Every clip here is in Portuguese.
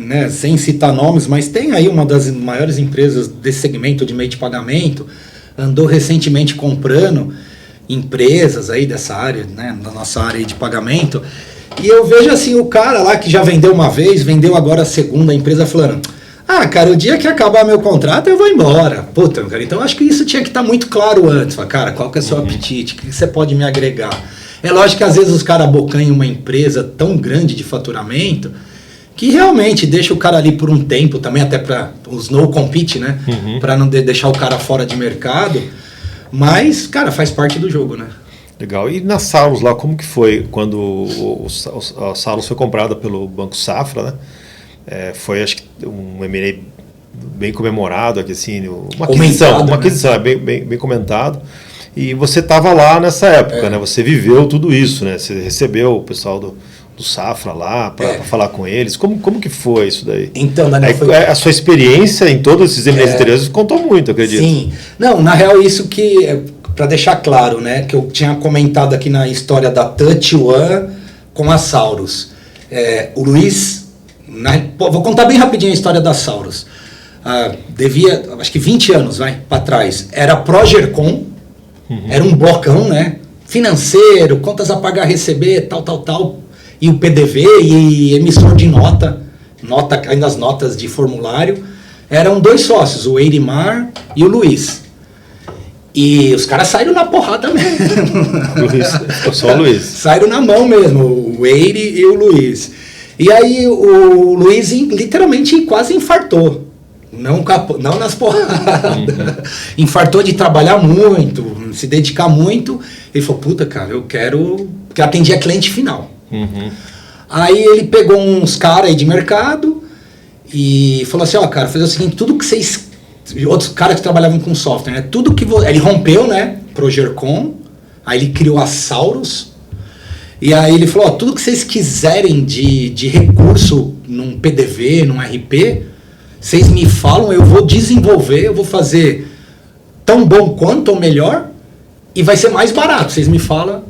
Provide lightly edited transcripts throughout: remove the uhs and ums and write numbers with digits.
né, sem citar nomes, mas tem aí uma das maiores empresas desse segmento de meio de pagamento, andou recentemente comprando empresas aí dessa área, né, da nossa área aí de pagamento, e eu vejo assim, o cara lá que já vendeu uma vez, vendeu agora a segunda empresa, falando, cara, o dia que acabar meu contrato eu vou embora. Puta, cara, então acho que isso tinha que estar muito claro antes. Fala, cara, qual que é o seu apetite? O que você pode me agregar? É lógico que às vezes os caras abocanham uma empresa tão grande de faturamento que realmente deixa o cara ali por um tempo também, até para os no compete, né? Para não deixar o cara fora de mercado. Mas, cara, faz parte do jogo, né? Legal. E na Salos lá, como que foi quando a Salos foi comprada pelo Banco Safra, né? Foi, acho que, um M&A bem comemorado aqui, assim, uma aquisição, né? bem comentado. E você estava lá nessa época, né? Você viveu tudo isso, né? Você recebeu o pessoal do Safra lá para falar com eles. Como que foi isso daí? Então, Daniel, a sua experiência em todos esses M&As anteriores contou muito, acredito. Sim. Não, na real, isso que, para deixar claro, né? Que eu tinha comentado aqui na história da Touch One com a Saurus. O Luiz... vou contar bem rapidinho a história da Saurus. Devia, acho que 20 anos, para trás. Era Progercom, era um blocão, né? Financeiro, contas a pagar, receber, tal. E o PDV e emissor de nota, ainda as notas de formulário. Eram 2 sócios, o Eirimar e o Luiz. E os caras saíram na porrada mesmo. Só o Luiz. Saíram na mão mesmo, o Eiri e o Luiz. E aí o Luiz literalmente quase infartou. Não nas porradas. Infartou de trabalhar muito, se dedicar muito. Ele falou, puta, cara, eu quero... Porque atendia cliente final. Aí ele pegou uns caras aí de mercado e falou assim, cara, fazer o seguinte, tudo que vocês... Outros caras que trabalhavam com software, né? Tudo que... Ele rompeu, né? Progercom. Aí ele criou a Saurus. E aí ele falou, tudo que vocês quiserem de recurso num PDV, num RP, vocês me falam, eu vou desenvolver, eu vou fazer tão bom quanto ou melhor, e vai ser mais barato, vocês me falam.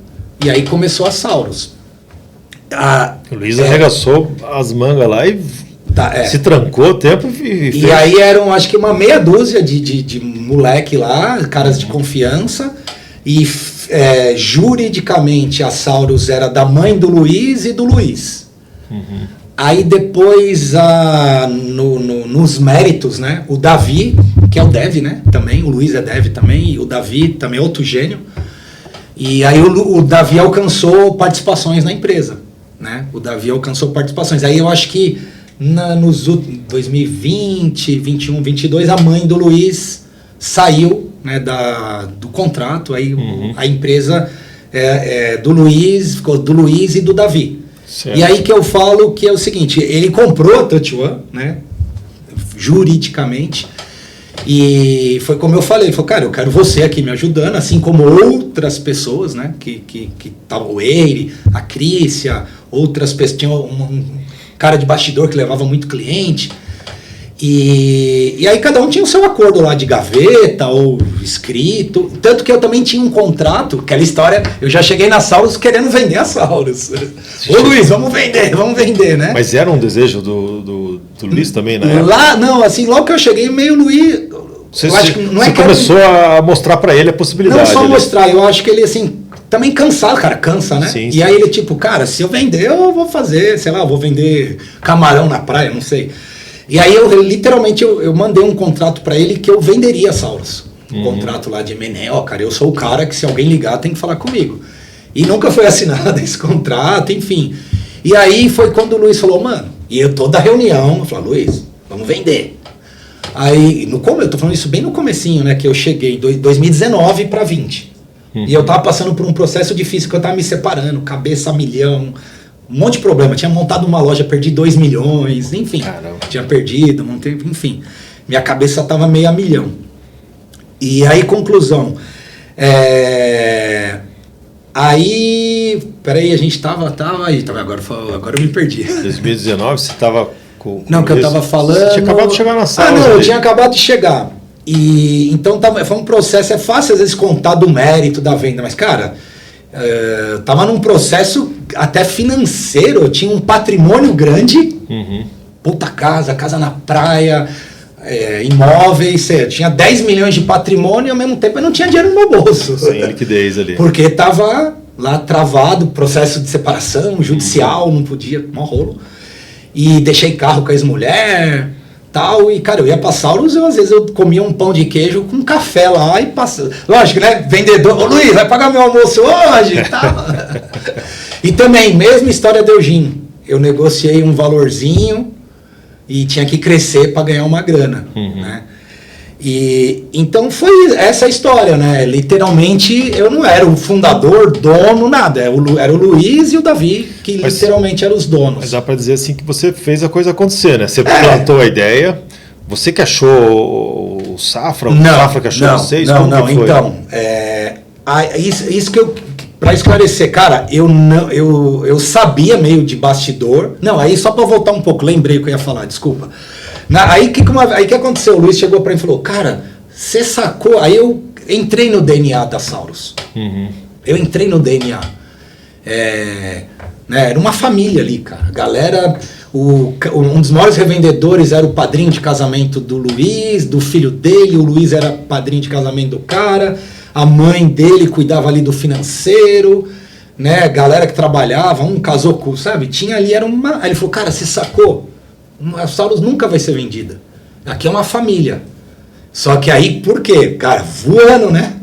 E aí começou a Saurus. O Luiz arregaçou as mangas lá e se trancou o tempo e aí eram, acho que uma meia dúzia de moleque lá, caras de confiança, e juridicamente a Saurus era da mãe do Luiz e do Luiz. Aí depois, nos méritos, né, o Davi, que é o Dev, né, também, o Luiz é Dev também, e o Davi também é outro gênio. E aí o Davi alcançou participações na empresa, né, o Davi alcançou participações. Aí eu acho que nos 2020, 21, 22, a mãe do Luiz saiu, né, do contrato, aí a empresa do Luiz, ficou do Luiz e do Davi. Certo. E aí que eu falo que é o seguinte, ele comprou a Touch One, né, juridicamente, e foi como eu falei, ele falou, cara, eu quero você aqui me ajudando, assim como outras pessoas, né, que estavam, o Eire, a Crícia, outras pessoas, tinha um cara de bastidor que levava muito cliente, e aí cada um tinha o seu acordo lá de gaveta ou escrito, tanto que eu também tinha um contrato, aquela história, eu já cheguei na Saurus querendo vender a Saurus. Ô Luiz, vamos vender, né? Mas era um desejo do Luiz também, né? Lá, não, assim, logo que eu cheguei, meio Luiz... Você começou a mostrar pra ele a possibilidade. Não só mostrar, eu acho que ele, assim, também cansado, cara, cansa, né? Sim. E aí ele tipo, cara, se eu vender, eu vou fazer, sei lá, eu vou vender camarão na praia, não sei. E aí eu literalmente eu mandei um contrato para ele que eu venderia a Saurus. Um contrato lá de M&A, cara, eu sou o cara que se alguém ligar tem que falar comigo. E nunca foi assinado esse contrato, enfim. E aí foi quando o Luiz falou, mano, e eu toda reunião, eu falei, Luiz, vamos vender. Aí, eu tô falando isso bem no comecinho, né, que eu cheguei em 2019 para 20. E eu tava passando por um processo difícil, que eu tava me separando, cabeça a milhão, um monte de problema, tinha montado uma loja, perdi 2 milhões, enfim. Caramba. Tinha perdido, enfim. Minha cabeça estava meio a milhão. E aí, conclusão. Aí, peraí, a gente tava aí, agora eu me perdi. 2019, você estava com... Não, que eu tava falando... Você tinha acabado de chegar na sala. Não, eu tinha acabado de chegar. E então foi um processo, é fácil às vezes contar do mérito da venda, mas, cara... tava num processo até financeiro, eu tinha um patrimônio grande, puta casa na praia, imóveis, tinha 10 milhões de patrimônio e ao mesmo tempo eu não tinha dinheiro no meu bolso. Sem liquidez ali. Porque estava lá travado, processo de separação, judicial, não podia, mó rolo. E deixei carro com a ex-mulher, tal, e cara, eu ia pra Saurus, às vezes eu comia um pão de queijo com café lá e passava. Lógico, né? Vendedor, ô Luiz, vai pagar meu almoço hoje? Tal. E também, mesma história do Eugênio. Eu negociei um valorzinho e tinha que crescer para ganhar uma grana, né? E então foi essa a história, né? Literalmente eu não era o fundador, dono, nada. Era o Luiz e o Davi que literalmente eram os donos. Mas dá para dizer assim que você fez a coisa acontecer, né? Você plantou a ideia, você que achou o Safra, o Safra que achou vocês? Não. Então, isso que eu... Para esclarecer, cara, eu sabia meio de bastidor. Não, aí só para voltar um pouco, lembrei o que eu ia falar, desculpa. Aí que aconteceu? O Luiz chegou para mim e falou, cara, você sacou? Aí eu entrei no DNA da Saurus. Eu entrei no DNA. Né, era uma família ali, cara. Galera, um dos maiores revendedores era o padrinho de casamento do Luiz, do filho dele. O Luiz era padrinho de casamento do cara. A mãe dele cuidava ali do financeiro, né? Galera que trabalhava, um casou com, sabe? Tinha ali, Aí ele falou, cara, você sacou? A Saurus nunca vai ser vendida. Aqui é uma família. Só que aí, por quê? Cara, voando, né?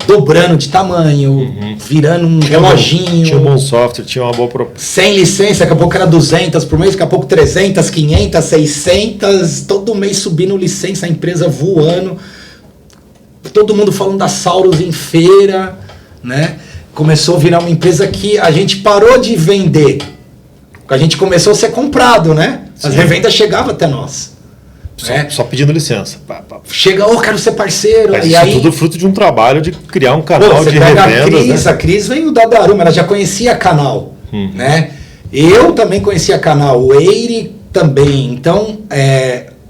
Dobrando de tamanho, virando um reloginho. Tinha um bom software, tinha uma boa proposta. Sem licença, daqui a pouco era 200 por mês, daqui a pouco 300, 500, 600. Todo mês subindo licença, a empresa voando. Todo mundo falando da Saurus em feira, né? Começou a virar uma empresa que a gente parou de vender. A gente começou a ser comprado, né? As revendas chegavam até nós. Só pedindo licença. Chega, quero ser parceiro. Mas e isso aí, tudo fruto de um trabalho de criar um canal de revendas. A Cris veio da Daruma, ela já conhecia canal, né? Eu também conhecia canal, o Eire também. Então,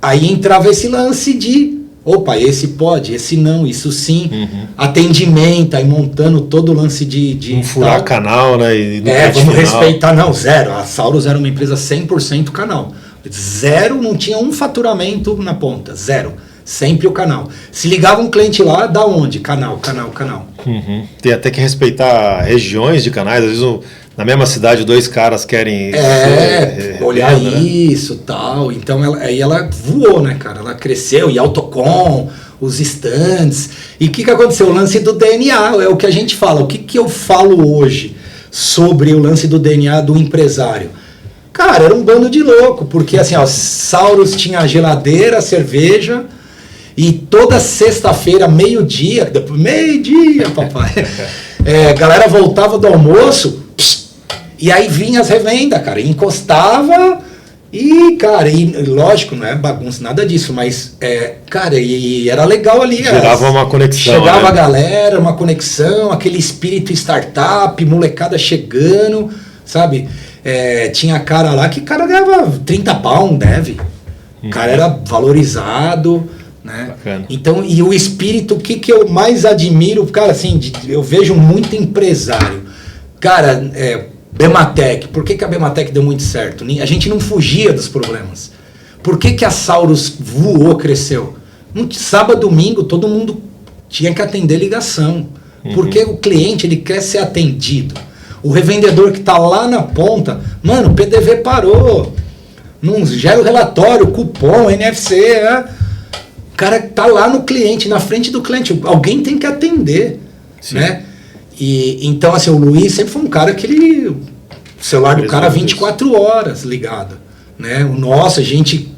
aí entrava esse lance de opa, esse pode, esse não, isso sim, atendimento, aí montando todo o lance de não furar canal, né? E vamos respeitar, não, zero. A Saurus era uma empresa 100% canal. Zero, não tinha um faturamento na ponta, zero. Sempre o canal. Se ligava um cliente lá, da onde? Canal. Tem até que respeitar regiões de canais, às vezes na mesma cidade 2 caras querem olhar isso, tal. Então aí ela voou, né, cara? Ela cresceu, e Autocom, os stands. E o que aconteceu? O lance do DNA, é o que a gente fala. O que eu falo hoje sobre o lance do DNA do empresário? Cara, era um bando de louco, porque assim, Saurus tinha geladeira, cerveja, e toda sexta-feira, meio-dia, papai, galera voltava do almoço, e aí vinha as revendas, cara, encostava e, cara, lógico, não é bagunça, nada disso, mas, cara, e era legal ali. Gerava uma conexão. Chegava a galera, uma conexão, aquele espírito startup, molecada chegando, sabe? Tinha cara lá que cara ganhava 30 pau, um dev. O cara era valorizado, né? Bacana. Então, e o espírito, o que eu mais admiro, cara, assim, eu vejo muito empresário. Cara, Bematec, por que a Bematec deu muito certo? A gente não fugia dos problemas. Por que a Saurus voou, cresceu? Sábado, domingo, todo mundo tinha que atender ligação. Porque o cliente, ele quer ser atendido. O revendedor que está lá na ponta, mano, o PDV parou. Não gera o relatório, cupom, NFC. O cara tá lá no cliente, na frente do cliente. Alguém tem que atender. Sim. Né? E então, assim, o Luiz sempre foi um cara que o celular do cara 24 horas ligado. Né? O nosso, a gente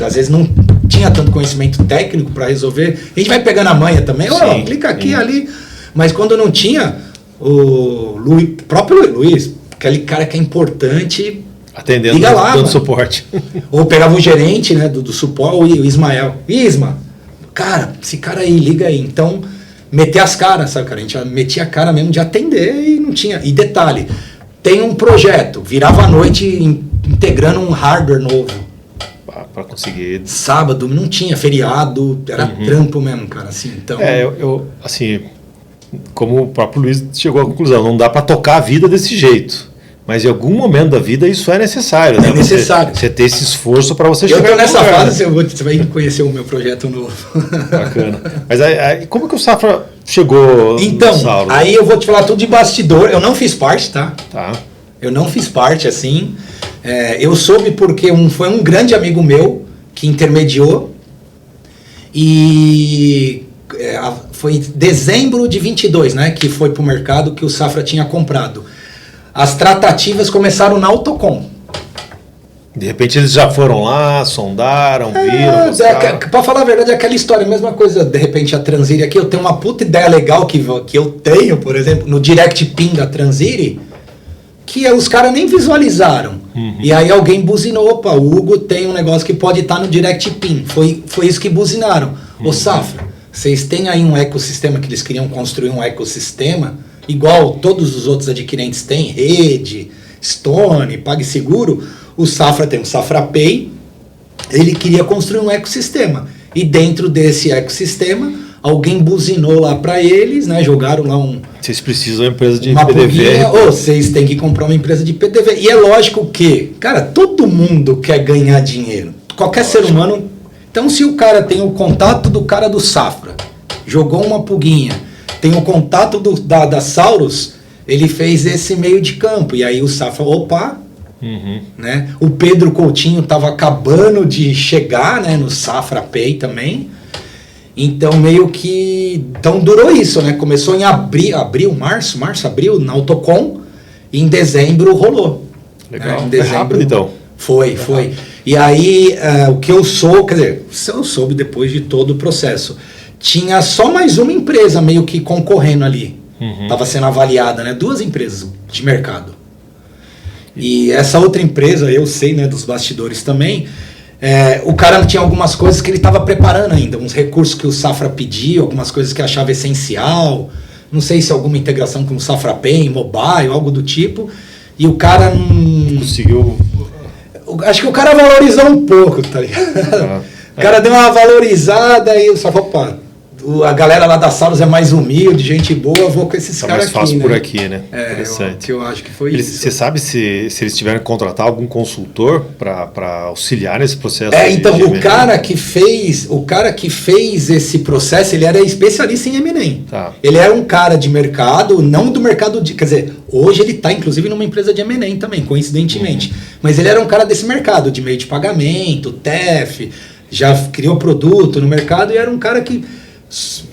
às vezes não tinha tanto conhecimento técnico para resolver. A gente vai pegando a manha também, clica aqui, ali. Mas quando não tinha, o próprio Luiz, aquele cara que é importante, atendendo, liga lá, dando suporte. Ou pegava o gerente, né, do suporte, o Ismael. Isma, cara, esse cara aí, liga aí. Então, meter as caras, sabe, cara? A gente metia a cara mesmo de atender e não tinha. E detalhe, tem um projeto, virava à noite integrando um hardware novo. Para conseguir. Sábado, não tinha feriado, era trampo mesmo, cara. Assim, então... assim, como o próprio Luiz chegou à conclusão, não dá para tocar a vida desse jeito. Mas em algum momento da vida isso é necessário, né? É necessário. Você ter esse esforço para você chegar. Eu estou nessa fase, você vai conhecer o meu projeto novo. Bacana. Mas aí, como que o Safra chegou então, no Sauros? Aí eu vou te falar tudo de bastidor. Eu não fiz parte, tá? Tá. Eu não fiz parte, assim. Eu soube porque foi um grande amigo meu que intermediou. E foi em dezembro de 22, né? Que foi para o mercado que o Safra tinha comprado. As tratativas começaram na Autocom. De repente eles já foram lá, sondaram, viram. Para falar a verdade, é aquela história, a mesma coisa, de repente a Transire aqui, eu tenho uma puta ideia legal que eu tenho, por exemplo, no Direct Pin da Transire, que os caras nem visualizaram. E aí alguém buzinou, opa, o Hugo tem um negócio que pode estar no Direct Pin. Foi isso que buzinaram. Ô Safra, vocês têm aí um ecossistema que eles queriam construir um ecossistema, igual todos os outros adquirentes têm, Rede, Stone, PagSeguro. O Safra tem o Safra Pay, ele queria construir um ecossistema. E dentro desse ecossistema, alguém buzinou lá para eles, né? Jogaram lá Vocês precisam de uma empresa de uma PDV. Vocês têm que comprar uma empresa de PDV. E é lógico que, cara, todo mundo quer ganhar dinheiro. Qualquer ser humano. Então, se o cara tem o contato do cara do Safra, jogou uma puguinha, tem o contato da Saurus, ele fez esse meio de campo. E aí o Safra, opa, né? O Pedro Coutinho estava acabando de chegar, né, no Safra Pay também. Então meio que... Então durou isso, né? Começou em março, abril, na Autocom. E em dezembro rolou. Legal, né? Em dezembro, foi rápido então. Foi. E aí, o que eu sou... Quer dizer, eu soube depois de todo o processo. Tinha só mais uma empresa meio que concorrendo ali. Estava sendo avaliada, né? 2 empresas de mercado. E essa outra empresa, eu sei, né, dos bastidores também, o cara tinha algumas coisas que ele estava preparando ainda, uns recursos que o Safra pedia, algumas coisas que achava essencial, não sei se alguma integração com o Safra Pay, mobile, algo do tipo, e o cara não... Conseguiu... Acho que o cara valorizou um pouco, tá ligado? O cara deu uma valorizada e o Safra, opa, a galera lá da Saurus é mais humilde, gente boa, vou com esses caras aqui, mais fácil né? por aqui, né? Interessante. Eu acho que foi isso. Você sabe se eles tiveram que contratar algum consultor para auxiliar nesse processo? Então, o cara que fez esse processo, ele era especialista em M&A. Tá. Ele era um cara de mercado, não do mercado de... Quer dizer, hoje ele está, inclusive, numa empresa de M&A também, coincidentemente. Mas ele era um cara desse mercado, de meio de pagamento, TEF, já criou produto no mercado e era um cara que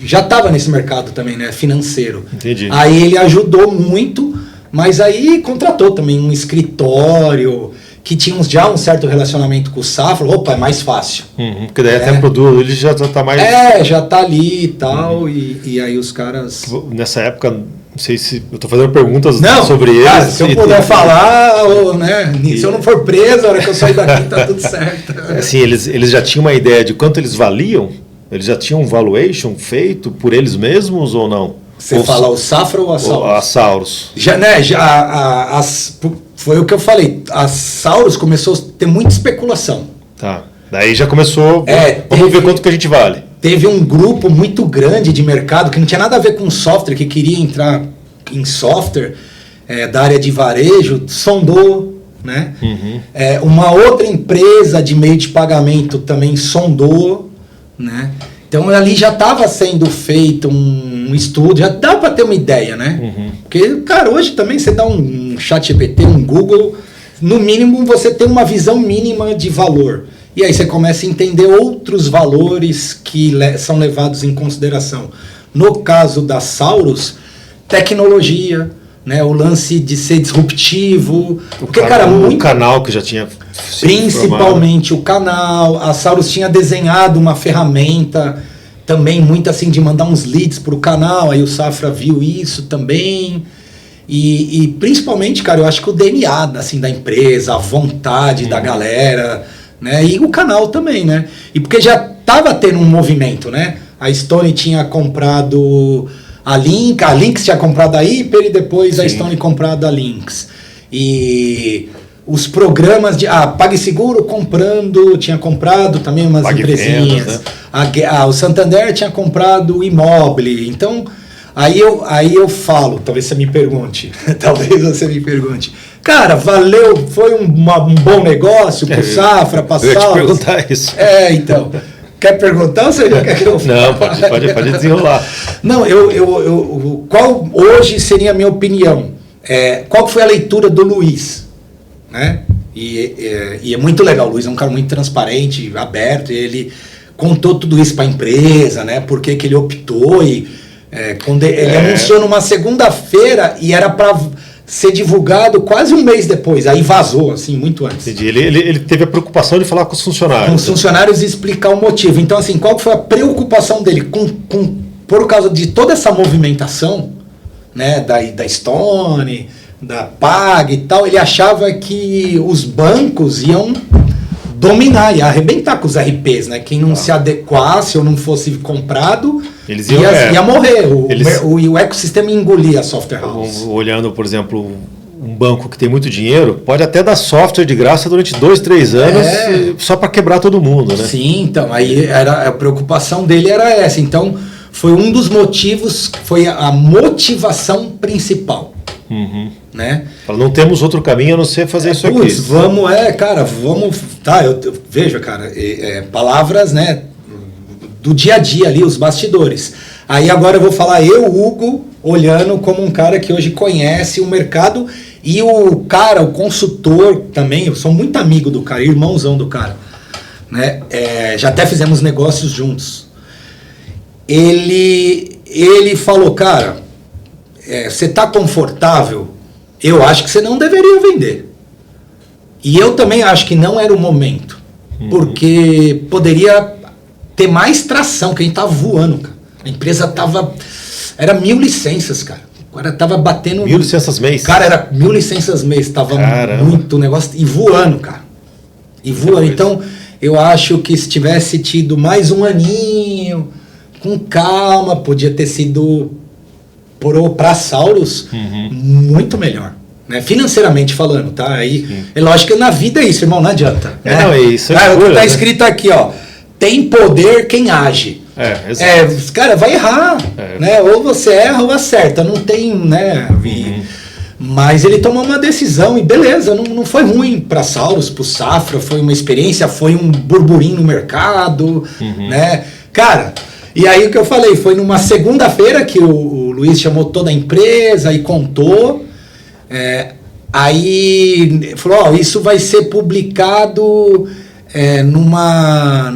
já estava nesse mercado também, né, financeiro. Entendi. Aí ele ajudou muito, mas aí contratou também um escritório que tinha já um certo relacionamento com o Safra. Opa, é mais fácil. Porque daí até o produto ele já está mais... já está ali e tal, e aí os caras... Nessa época, não sei se... Eu estou fazendo perguntas sobre eles. Cara, se eu puder falar, né, se eu não for preso, a hora que eu sair daqui tá tudo certo. Assim, eles já tinham uma ideia de quanto eles valiam? Eles já tinham um valuation feito por eles mesmos ou não? Você fala o Safra ou a Saurus? A Saurus. Foi o que eu falei. A Saurus começou a ter muita especulação. Tá. Daí já começou... vamos ver quanto que a gente vale. Teve um grupo muito grande de mercado que não tinha nada a ver com software, que queria entrar em software da área de varejo, sondou, né? Uma outra empresa de meio de pagamento também sondou, né? Então ali já estava sendo feito um estudo, já dá para ter uma ideia, né? Porque, cara, hoje também você dá um ChatGPT, um Google, no mínimo você tem uma visão mínima de valor. E aí você começa a entender outros valores que são levados em consideração. No caso da Saurus, tecnologia, né, o lance de ser disruptivo. Porque, o canal que já tinha... Principalmente o canal. A Saurus tinha desenhado uma ferramenta também muito assim de mandar uns leads para o canal. Aí o Safra viu isso também. E principalmente, cara, eu acho que o DNA assim, da empresa, a vontade da galera, né? E o canal também, né? E porque já estava tendo um movimento, né? A Stone tinha comprado a Lynx tinha comprado a Hyper e depois a Stone comprado a Lynx. E os programas de... PagSeguro tinha comprado também umas empresinhas. Né? O Santander tinha comprado o Immobile. Então, aí eu falo, talvez você me pergunte, Cara, valeu, foi um bom negócio pro Safra, pra Salos. Eu ia te perguntar isso. Então. Quer perguntar ou você já quer que eu fale? Não, pode desenrolar. Não, qual hoje seria a minha opinião? Qual foi a leitura do Luiz? Né? E é muito legal, o Luiz é um cara muito transparente, aberto, e ele contou tudo isso para a empresa, né? Por que ele optou, quando ele anunciou numa segunda-feira e era para ser divulgado quase um mês depois, aí vazou, assim, muito antes. Entendi. Ele teve a preocupação de falar com os funcionários. Com os funcionários e explicar o motivo. Então, assim, qual foi a preocupação dele por causa de toda essa movimentação, né, da Stone, da Pag e tal, ele achava que os bancos iam dominar, ia arrebentar com os RPs, né? Quem não se adequasse ou não fosse comprado, eles ia morrer. O ecossistema engolia a software house. Olhando, por exemplo, um banco que tem muito dinheiro, pode até dar software de graça durante 2, 3 anos, só para quebrar todo mundo, né? Sim, então, aí a preocupação dele era essa. Então, foi um dos motivos, foi a motivação principal. Uhum. Né? Não temos outro caminho a não ser fazer isso aqui. Vamos, tá, eu vejo, cara, palavras, né, do dia a dia ali, os bastidores. Aí agora eu vou falar Hugo, olhando como um cara que hoje conhece o mercado, e o consultor também, eu sou muito amigo do cara, irmãozão do cara, né? Já até fizemos negócios juntos. Ele falou, cara, você tá confortável? Eu acho que você não deveria vender. E eu também acho que não era o momento. Porque poderia ter mais tração, que a gente tava voando, cara. A empresa tava... Era 1.000 licenças, cara. Agora tava batendo... 1.000 licenças mês? Cara, era 1.000 licenças mês. Tava muito negócio... E voando, cara. E voando. Então, eu acho que se tivesse tido mais um aninho, com calma, podia ter sido... para Saurus, muito melhor, né? Financeiramente falando, tá? Aí, é lógico que na vida é isso, irmão, não adianta. Né? Não, isso é o que tá escrito aqui, ó, tem poder quem age. Exato. Cara, vai errar, né? Ou você erra ou acerta, não tem, né? Mas ele tomou uma decisão e beleza, não foi ruim para Saurus, para o Safra, foi uma experiência, foi um burburinho no mercado, né? Cara... E aí o que eu falei, foi numa segunda-feira que o Luiz chamou toda a empresa e contou, aí falou, isso vai ser publicado numa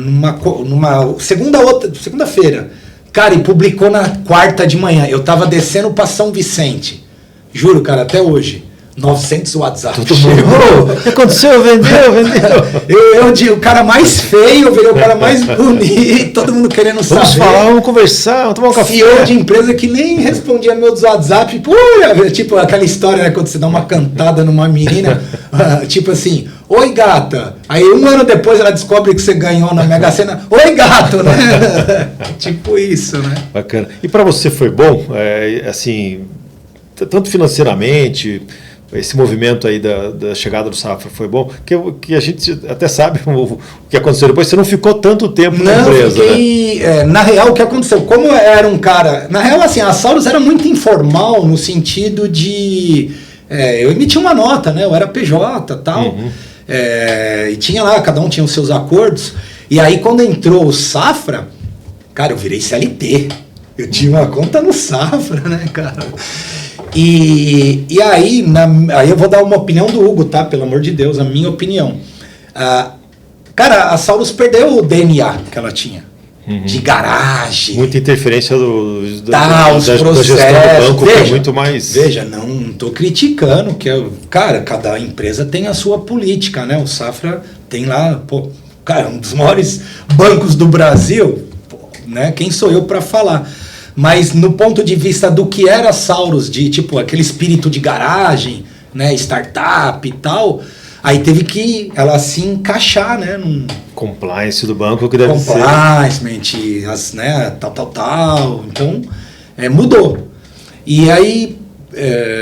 segunda-feira. Cara, e publicou na quarta de manhã, eu tava descendo para São Vicente, juro, cara, até hoje. 900 WhatsApp. Todo mundo. O que aconteceu? Vendeu. O cara mais feio, virei o cara mais bonito, todo mundo querendo saber. Vamos falar, vamos conversar, vamos tomar um café. CEO de empresa que nem respondia meus WhatsApp. Tipo aquela história, né, quando você dá uma cantada numa menina, tipo assim, oi gata. Aí um ano depois ela descobre que você ganhou na Mega Sena, oi gato, né? Tipo isso, né? Bacana. E para você foi bom, assim, tanto financeiramente... Esse movimento aí da chegada do Safra foi bom, que a gente até sabe o que aconteceu depois. Você não ficou tanto tempo na empresa, né? Na real, o que aconteceu? Como era um cara... Na real, assim, a Saurus era muito informal no sentido de... eu emiti uma nota, né? Eu era PJ e tal. E tinha lá, cada um tinha os seus acordos. E aí, quando entrou o Safra, cara, eu virei CLT. Eu tinha uma conta no Safra, né, cara? E aí, aí eu vou dar uma opinião do Hugo, tá? Pelo amor de Deus, a minha opinião. Cara, a Saurus perdeu o DNA que ela tinha. De garagem. Muita interferência da gestão do banco, que é muito mais... Veja, não estou criticando, cara, cada empresa tem a sua política, né? O Safra tem lá, cara, um dos maiores bancos do Brasil, né? Quem sou eu para falar? Mas no ponto de vista do que era Saurus, de tipo aquele espírito de garagem, né, startup e tal, aí teve que ela se encaixar, né, num compliance do banco que deve ser. Compliance, né, tal. Então, mudou. E aí,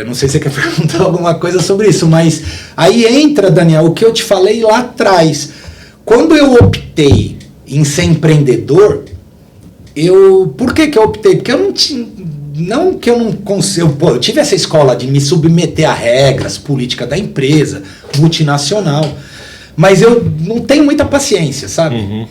não sei se você quer perguntar alguma coisa sobre isso, mas aí entra, Daniel, o que eu te falei lá atrás. Quando eu optei em ser empreendedor, por que eu optei? Porque eu não que eu não consigo, pô, eu tive essa escola de me submeter a regras, política da empresa, multinacional, mas eu não tenho muita paciência, sabe?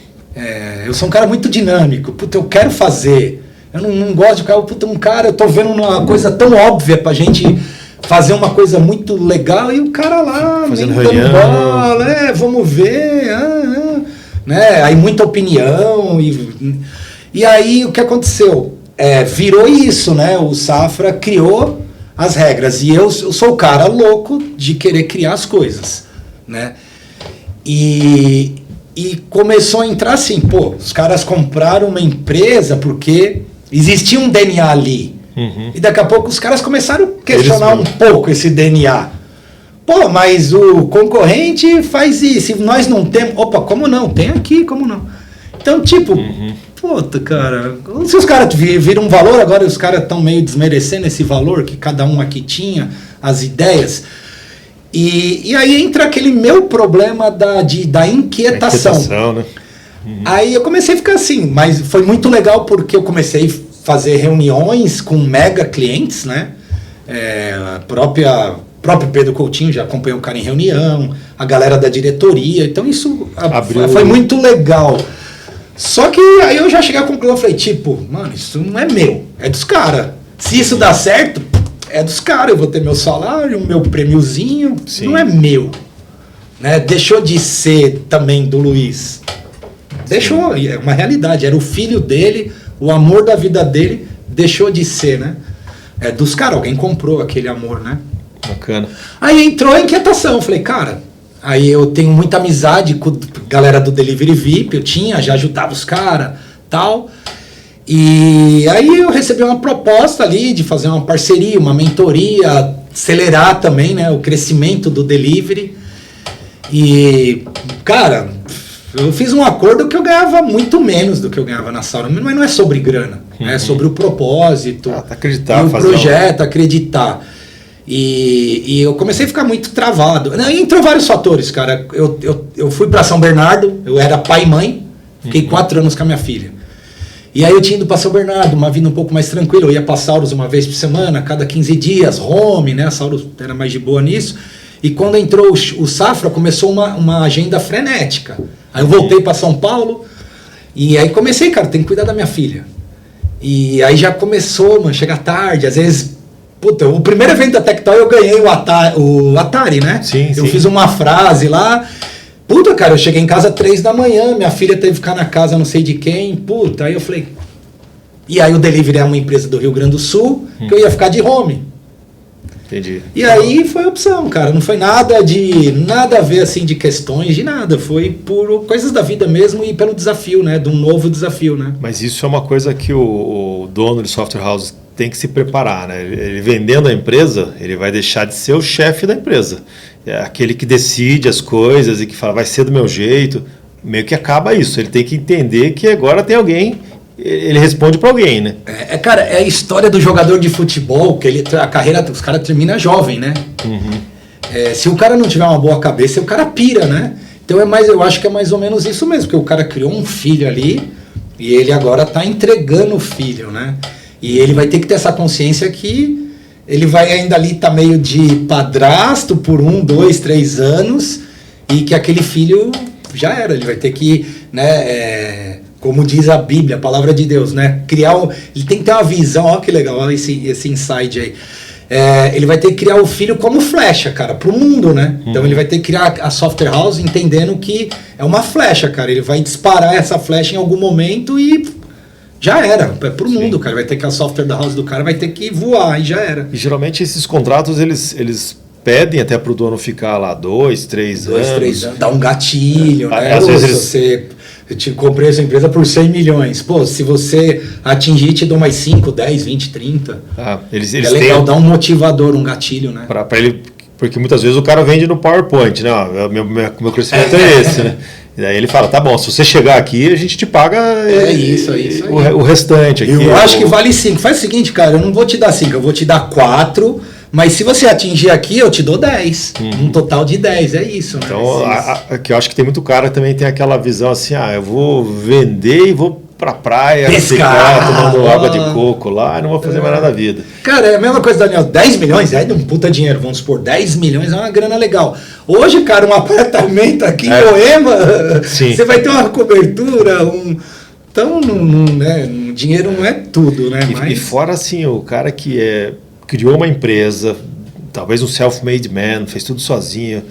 Eu sou um cara muito dinâmico, puta, eu quero fazer, eu não gosto de ficar, puta, um cara, eu tô vendo uma coisa tão óbvia pra gente fazer uma coisa muito legal e o cara lá, fazendo nem dando bola, vamos ver, né? Aí muita opinião, e aí o que aconteceu? Virou isso, né? O Safra criou as regras e eu sou o cara louco de querer criar as coisas, né? E começou a entrar assim, pô, os caras compraram uma empresa porque existia um DNA ali. E daqui a pouco os caras começaram a questionar um pouco esse DNA. Pô, mas o concorrente faz isso, e nós não temos. Opa, como não? Tem aqui, como não? Então, tipo, puta, cara, se os caras viram um valor, agora os caras estão meio desmerecendo esse valor que cada um aqui tinha, as ideias. E aí entra aquele meu problema da inquietação. Né? Aí eu comecei a ficar assim, mas foi muito legal porque eu comecei a fazer reuniões com mega clientes, né? Próprio Pedro Coutinho já acompanhou o cara em reunião, a galera da diretoria, então isso foi muito legal. Só que aí eu já cheguei à conclusão, falei, tipo, mano, isso não é meu, é dos caras. Se isso dá certo, é dos caras, eu vou ter meu salário, meu prêmiozinho, não é meu. Né? Deixou de ser também do Luiz. Deixou, é uma realidade, era o filho dele, o amor da vida dele, deixou de ser, né? É dos caras, alguém comprou aquele amor, né? Bacana. Aí entrou a inquietação, falei, cara, aí eu tenho muita amizade com a galera do Delivery VIP, já ajudava os caras, tal. E aí eu recebi uma proposta ali de fazer uma parceria, uma mentoria, acelerar também, né, o crescimento do delivery. E, cara, eu fiz um acordo que eu ganhava muito menos do que eu ganhava na Sauron, mas não é sobre grana, é sobre o propósito, acreditar, e o projeto, acreditar. E eu comecei a ficar muito travado. Entrou vários fatores, cara. Eu fui para São Bernardo, eu era pai e mãe, fiquei 4 anos com a minha filha. E aí eu tinha ido para São Bernardo, uma vida um pouco mais tranquila. Eu ia para Sauros uma vez por semana, cada 15 dias, home, né? A Sauros era mais de boa nisso. E quando entrou o Safra, começou uma agenda frenética. Aí eu voltei para São Paulo e aí comecei, cara, tem que cuidar da minha filha. E aí já começou, mano, chega tarde, às vezes... Puta, o primeiro evento da Tectoy eu ganhei o Atari, né? Sim, eu fiz uma frase lá. Puta, cara, eu cheguei em casa 3 da manhã, minha filha teve que ficar na casa não sei de quem. Puta, aí eu falei... E aí o Delivery é uma empresa do Rio Grande do Sul, que eu ia ficar de home. Entendi. E aí foi a opção, cara. Não foi nada a ver, assim, de questões, de nada. Foi por coisas da vida mesmo e pelo desafio, né? De um novo desafio, né? Mas isso é uma coisa que o dono de software house tem que se preparar, né? Ele vendendo a empresa, ele vai deixar de ser o chefe da empresa. É aquele que decide as coisas e que fala, vai ser do meu jeito. Meio que acaba isso. Ele tem que entender que agora tem alguém, ele responde para alguém, né? Cara, é a história do jogador de futebol, que a carreira, os caras terminam jovem, né? Se o cara não tiver uma boa cabeça, o cara pira, né? Então eu acho que é mais ou menos isso mesmo, porque o cara criou um filho ali e ele agora está entregando o filho, né? E ele vai ter que ter essa consciência que ele vai ainda ali estar meio de padrasto por 1, 2, 3 anos e que aquele filho já era. Ele vai ter que, né, como diz a Bíblia, a palavra de Deus, né, ele tem que ter uma visão, ó que legal, ó esse insight aí. Ele vai ter que criar o filho como flecha, cara, pro mundo, né? Então ele vai ter que criar a software house entendendo que é uma flecha, cara. Ele vai disparar essa flecha em algum momento e já era, é pro mundo, cara. Vai ter que a software da house do cara vai ter que voar e já era. E geralmente esses contratos eles pedem até pro dono ficar lá 2, 3 anos. 2, 3 anos. Dá um gatilho, né? Às vezes eu te comprei essa empresa por 100 milhões. Pô, se você atingir, te dou mais 5, 10, 20, 30. Eles é legal dar um motivador, um gatilho, né? Pra ele, porque muitas vezes o cara vende no PowerPoint, né? Ó, meu crescimento é esse, né? E daí ele fala, tá bom, se você chegar aqui, a gente te paga isso aí. O restante aqui. Eu acho que vale 5. Faz o seguinte, cara, eu não vou te dar 5, eu vou te dar 4, mas se você atingir aqui, eu te dou 10. Um total de 10, é isso, né? Então, que eu acho que tem muito cara que também tem aquela visão assim, eu vou vender e vou pra praia, pescar, ficar tomando água de coco lá, e não vou fazer mais nada na vida. Cara, é a mesma coisa, Daniel, 10 milhões é um puta dinheiro, vamos supor, 10 milhões é uma grana legal. Hoje, cara, um apartamento aqui em Moema, você vai ter uma cobertura, então, né, o dinheiro não é tudo, né? E fora, assim, o cara que criou uma empresa, talvez um self-made man, fez tudo sozinho,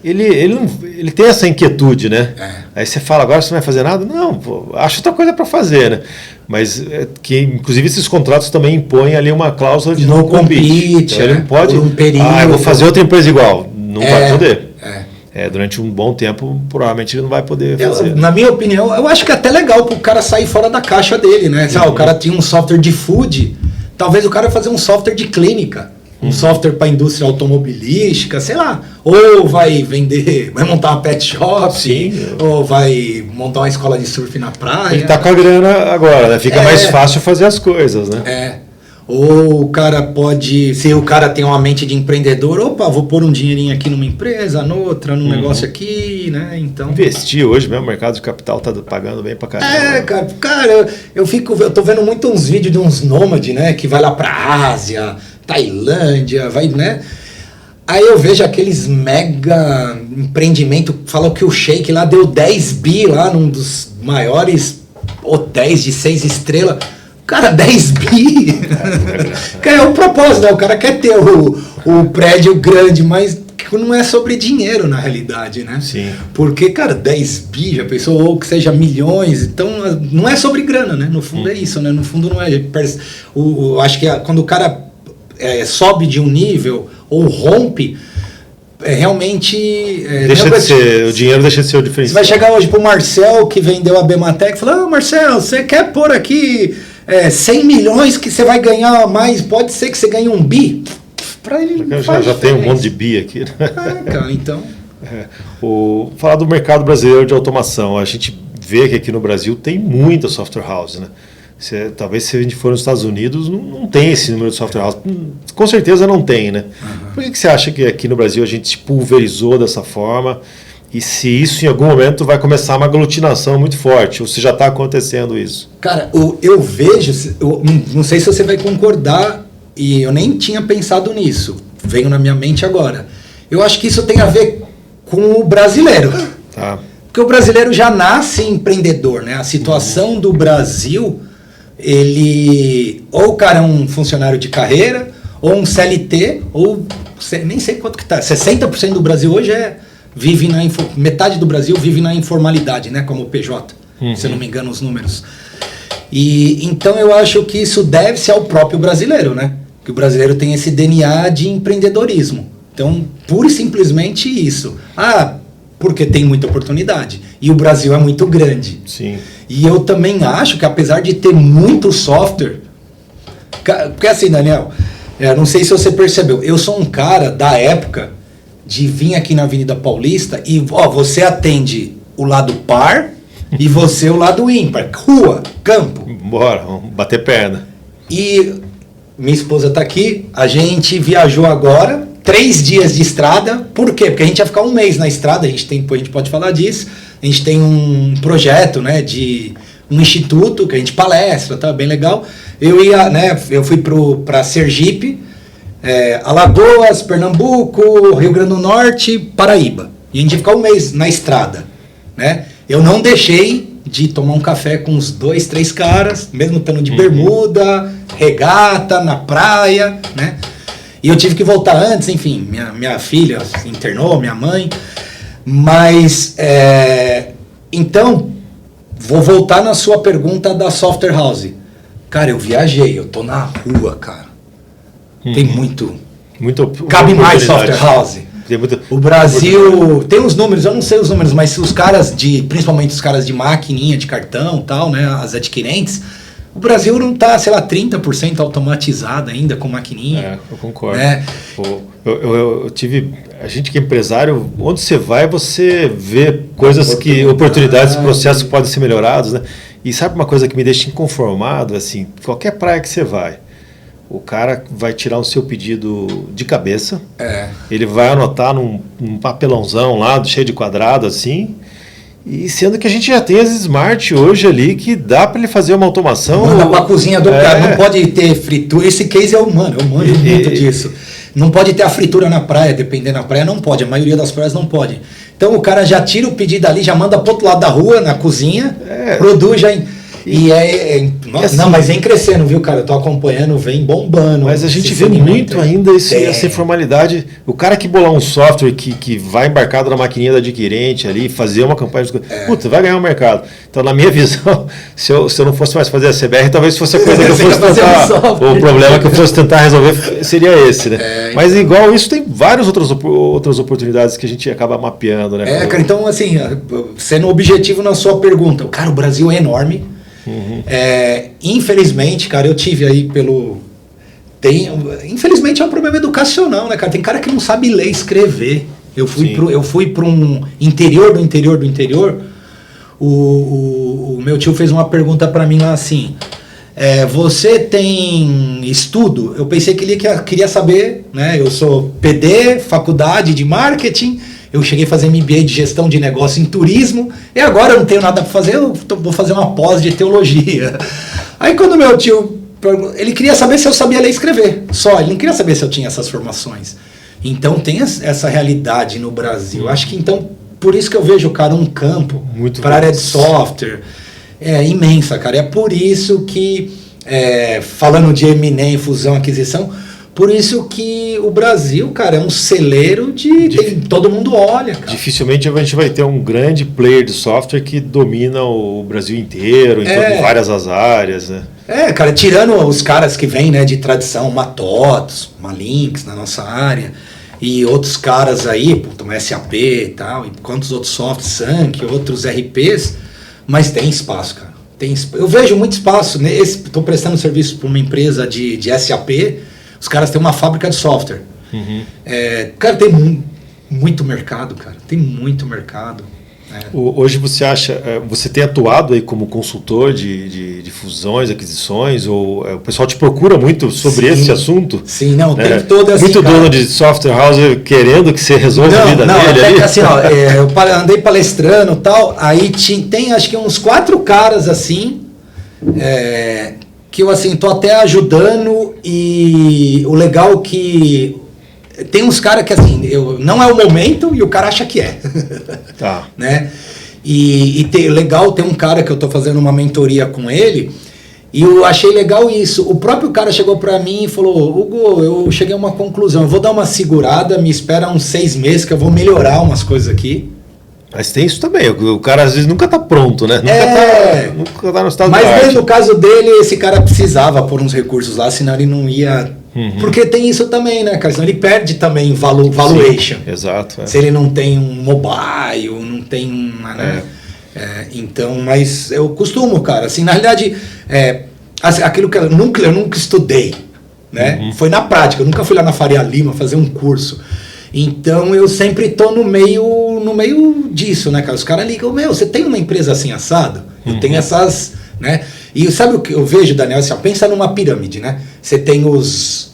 ele tem essa inquietude, né? Aí você fala, agora você não vai fazer nada? Não, acho outra coisa para fazer, né? Mas que, inclusive, esses contratos também impõem ali uma cláusula de não compete. Então, ele não pode, eu vou fazer outra empresa igual. Não vai poder. Durante um bom tempo, provavelmente ele não vai poder fazer. Na minha opinião, eu acho que é até legal para o cara sair fora da caixa dele, né? O cara tinha um software de food, talvez o cara fazer um software de clínica, um software para a indústria automobilística, sei lá. Ou vai montar uma pet shop, ou vai montar uma escola de surf na praia. Ele tá com a grana agora, né? Fica mais fácil fazer as coisas, né? Ou o cara pode, se o cara tem uma mente de empreendedor, vou pôr um dinheirinho aqui numa empresa, noutra, num negócio aqui, né? Então, investir hoje mesmo, o mercado de capital tá pagando bem pra caramba. Cara, eu tô vendo muito uns vídeos de uns nômades, né? Que vai lá pra Ásia, Tailândia, né? Aí eu vejo aqueles mega empreendimentos, falam que o Sheik lá deu 10 bi lá num dos maiores hotéis de 6 estrelas. Cara, 10 bi. Cara, é o propósito, né? O cara quer ter o prédio grande, mas não é sobre dinheiro na realidade, né? Sim. Porque, cara, 10 bi, já pensou, ou que seja milhões, então não é sobre grana, né? No fundo é isso, né? No fundo não é. Acho que quando o cara sobe de um nível ou rompe, realmente... o dinheiro deixa de ser o diferencial. Você vai chegar hoje pro Marcel, que vendeu a Bematec, e falar, Marcel, você quer pôr aqui 100 milhões que você vai ganhar mais, pode ser que você ganhe 1 bi? Para ele já tem um monte de bi aqui, né? Cara, então... Falar do mercado brasileiro de automação, a gente vê que aqui no Brasil tem muita software house, né? Talvez se a gente for nos Estados Unidos, não tem esse número de software house. Com certeza não tem, né? Por que você acha que aqui no Brasil a gente se pulverizou dessa forma? E se isso em algum momento vai começar uma aglutinação muito forte? Ou se já está acontecendo isso? Cara, eu vejo, não sei se você vai concordar, e eu nem tinha pensado nisso. Veio na minha mente agora. Eu acho que isso tem a ver com o brasileiro. Tá. Porque o brasileiro já nasce empreendedor, né? A situação do Brasil... ou o cara é um funcionário de carreira, ou um CLT, ou nem sei quanto que tá, 60% do Brasil hoje vive metade do Brasil vive na informalidade, né, como o PJ, se eu não me engano os números. E então eu acho que isso deve-se ao próprio brasileiro, né, que o brasileiro tem esse DNA de empreendedorismo. Então, pura e simplesmente isso. Porque tem muita oportunidade. E o Brasil é muito grande. Sim. E eu também acho que apesar de ter muito software... Porque assim, Daniel, não sei se você percebeu, eu sou um cara da época de vir aqui na Avenida Paulista e você atende o lado par e você o lado ímpar. Rua, campo. Bora, vamos bater perna. E minha esposa está aqui, a gente viajou agora... 3 dias de estrada, por quê? Porque a gente ia ficar 1 mês na estrada, a gente pode falar disso, a gente tem um projeto, né, de um instituto, que a gente palestra, tá, bem legal. Eu fui para Sergipe, Alagoas, Pernambuco, Rio Grande do Norte, Paraíba, e a gente ia ficar 1 mês na estrada, né. Eu não deixei de tomar um café com uns 2, 3 caras, mesmo estando de bermuda, regata, na praia, né. E eu tive que voltar antes, enfim, minha filha se internou, minha mãe. Mas, então, vou voltar na sua pergunta da software house. Cara, eu viajei, eu tô na rua, cara. Tem muito cabe mais software house. O Brasil tem os números, eu não sei os números, mas os caras principalmente os caras de maquininha, de cartão e tal, né, as adquirentes... O Brasil não está, sei lá, 30% automatizado ainda com maquininha. Eu concordo. Né? Eu tive... A gente que é empresário, onde você vai, você vê oportunidades, processos que podem ser melhorados, né? E sabe uma coisa que me deixa inconformado? Assim, qualquer praia que você vai, o cara vai tirar o seu pedido de cabeça, ele vai anotar num papelãozão lá, cheio de quadrado, assim... E sendo que a gente já tem as Smart hoje ali, que dá para ele fazer uma automação. Manda pra cozinha do cara, não pode ter fritura. Esse case eu manjo muito disso. Não pode ter a fritura na praia, dependendo da praia, não pode. A maioria das praias não pode. Então o cara já tira o pedido ali, já manda pro outro lado da rua, na cozinha, produz já. Não, mas vem crescendo, viu, cara? Eu tô acompanhando, vem bombando. Mas a gente vê muito ainda essa informalidade. O cara que bolar um software que vai embarcado na maquininha do adquirente ali, fazer uma campanha de... Puta, vai ganhar o mercado. Então, na minha visão, se eu não fosse mais fazer a CBR, talvez fosse a coisa que eu fosse tentar... O problema que eu fosse tentar resolver seria esse, né? Mas igual isso, tem várias outras oportunidades que a gente acaba mapeando, né? Cara, então, assim, sendo objetivo na sua pergunta, cara, o Brasil é enorme. Infelizmente, cara, eu tive aí infelizmente é um problema educacional, né, cara? Tem cara que não sabe ler e escrever. Eu fui para um interior do interior. O meu tio fez uma pergunta para mim lá assim: você tem estudo? Eu pensei que ele queria saber, né? Eu sou PD, faculdade de marketing. Eu cheguei a fazer MBA de gestão de negócio em turismo, e agora eu não tenho nada para fazer, eu vou fazer uma pós de teologia. Aí quando meu tio, ele queria saber se eu sabia ler e escrever, só, ele não queria saber se eu tinha essas formações. Então tem essa realidade no Brasil. Acho que então, por isso que eu vejo, cara, um campo para a área de software imensa, cara. É por isso que, falando de M&A, fusão, aquisição, por isso que o Brasil, cara, é um celeiro todo mundo olha, cara. Dificilmente a gente vai ter um grande player de software que domina o Brasil inteiro, em várias as áreas, né? Cara, tirando os caras que vêm, né, de tradição, uma TOTOS, uma Lynx na nossa área, e outros caras aí, uma SAP e tal, e quantos outros softwares, Sank, outros RPs, mas tem espaço, cara. Eu vejo muito espaço, né? Estou prestando serviço para uma empresa de SAP. Os caras têm uma fábrica de software. Cara, tem muito mercado, cara. Tem muito mercado. Hoje você tem atuado aí como consultor de fusões, aquisições, ou o pessoal te procura muito sobre esse assunto? Sim, não, o tempo todo é assim, muito dono de software house querendo que você resolva a vida dele ali? Assim, eu andei palestrando e tal, aí tem acho que uns 4 caras assim, que eu assim, tô até ajudando, e o legal que tem uns caras que assim, não é o momento e o cara acha que é. Tá. Né? Legal, tem um cara que eu tô fazendo uma mentoria com ele, e eu achei legal isso. O próprio cara chegou para mim e falou: Hugo, eu cheguei a uma conclusão, eu vou dar uma segurada, me espera uns 6 meses que eu vou melhorar umas coisas aqui. Mas tem isso também, o cara às vezes nunca tá pronto, né? Nunca tá no estado de arte. Mas mesmo no caso dele, esse cara precisava pôr uns recursos lá, senão ele não ia... Porque tem isso também, né, cara? Senão ele perde também valuation. Sim, exato. Se ele não tem um mobile, não tem uma... Né? Então, mas eu costumo, cara, assim, na realidade, aquilo que eu nunca estudei, né? Foi na prática, eu nunca fui lá na Faria Lima fazer um curso. Então eu sempre tô no meio disso, né, cara? Os caras ligam: você tem uma empresa assim assado? Eu tenho essas, né? E sabe o que eu vejo, Daniel? Assim, pensa numa pirâmide, né? Você tem os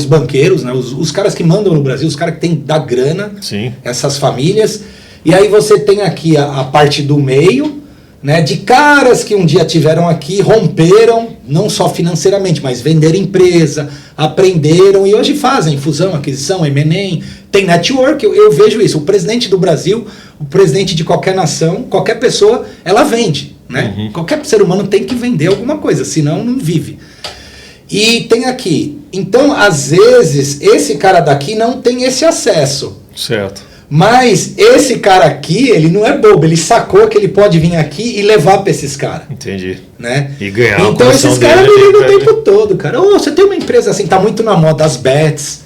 banqueiros, né? Os caras que mandam no Brasil, os caras que têm da grana, sim, essas famílias. E aí você tem aqui a parte do meio, né? De caras que um dia tiveram aqui, romperam, não só financeiramente, mas venderam empresa, aprenderam e hoje fazem fusão, aquisição, M&A, tem network. Eu vejo isso. O presidente do Brasil, o presidente de qualquer nação, qualquer pessoa, ela vende, né? Qualquer ser humano tem que vender alguma coisa, senão não vive. E tem aqui. Então, às vezes, esse cara daqui não tem esse acesso. Certo. Mas esse cara aqui, ele não é bobo, ele sacou que ele pode vir aqui e levar para esses caras. Entendi. Né? E ganhar. Então esses caras me ligam o tempo todo, cara. Você tem uma empresa assim, tá muito na moda, as bets,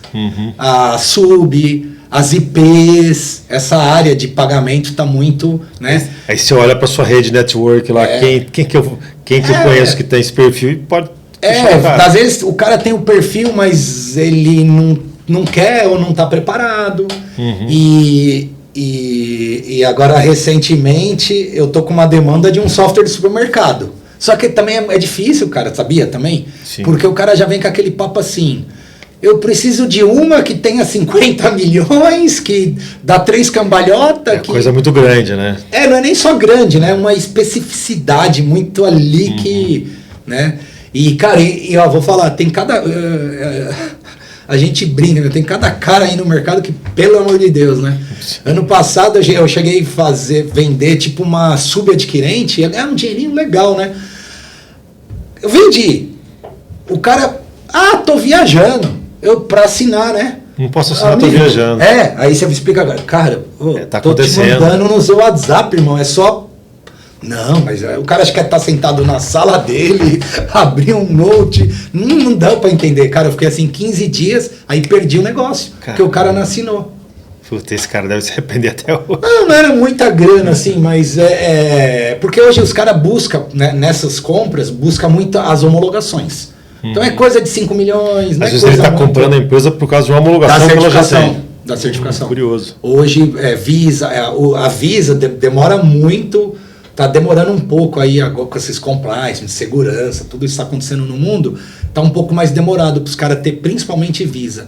a sub, as IPs, essa área de pagamento tá muito, né? Aí você olha para sua rede network lá, quem que eu conheço que tem esse perfil e pode... às vezes o cara tem o perfil, mas ele não quer ou não está preparado. E agora, recentemente, eu tô com uma demanda de um software de supermercado. Só que também é difícil, cara, sabia também? Sim. Porque o cara já vem com aquele papo assim: eu preciso de uma que tenha 50 milhões, que dá 3 cambalhotas. Coisa muito grande, né? Não é nem só grande, né? Uma especificidade muito ali que... né? E, cara, ó, vou falar, tem cada... a gente brinca, né? Tem cada cara aí no mercado que, pelo amor de Deus, né? Ano passado eu cheguei a vender tipo uma subadquirente, ia ganhar um dinheirinho legal, né? Eu vendi. O cara, tô viajando. Pra assinar, né? Não posso assinar, tô viajando. Aí você me explica agora. Cara, tá tô acontecendo. Te mandando no seu WhatsApp, irmão. É só... Não, mas o cara acha que tá sentado na sala dele, abrir um note. Não dá pra entender. Cara, eu fiquei assim 15 dias, aí perdi o negócio. Porque o cara não assinou. Puta, esse cara deve se arrepender até hoje. Não era muita grana, assim, mas porque hoje os caras buscam, né, nessas compras, buscam muito as homologações. Então é coisa de 5 milhões, né? Às vezes ele está comprando a empresa por causa de uma homologação que ela já tem. Da certificação. Curioso. Hoje, Visa, a Visa demora muito, está demorando um pouco aí agora com esses compliance, segurança, tudo isso está acontecendo no mundo, está um pouco mais demorado para os caras ter, principalmente Visa.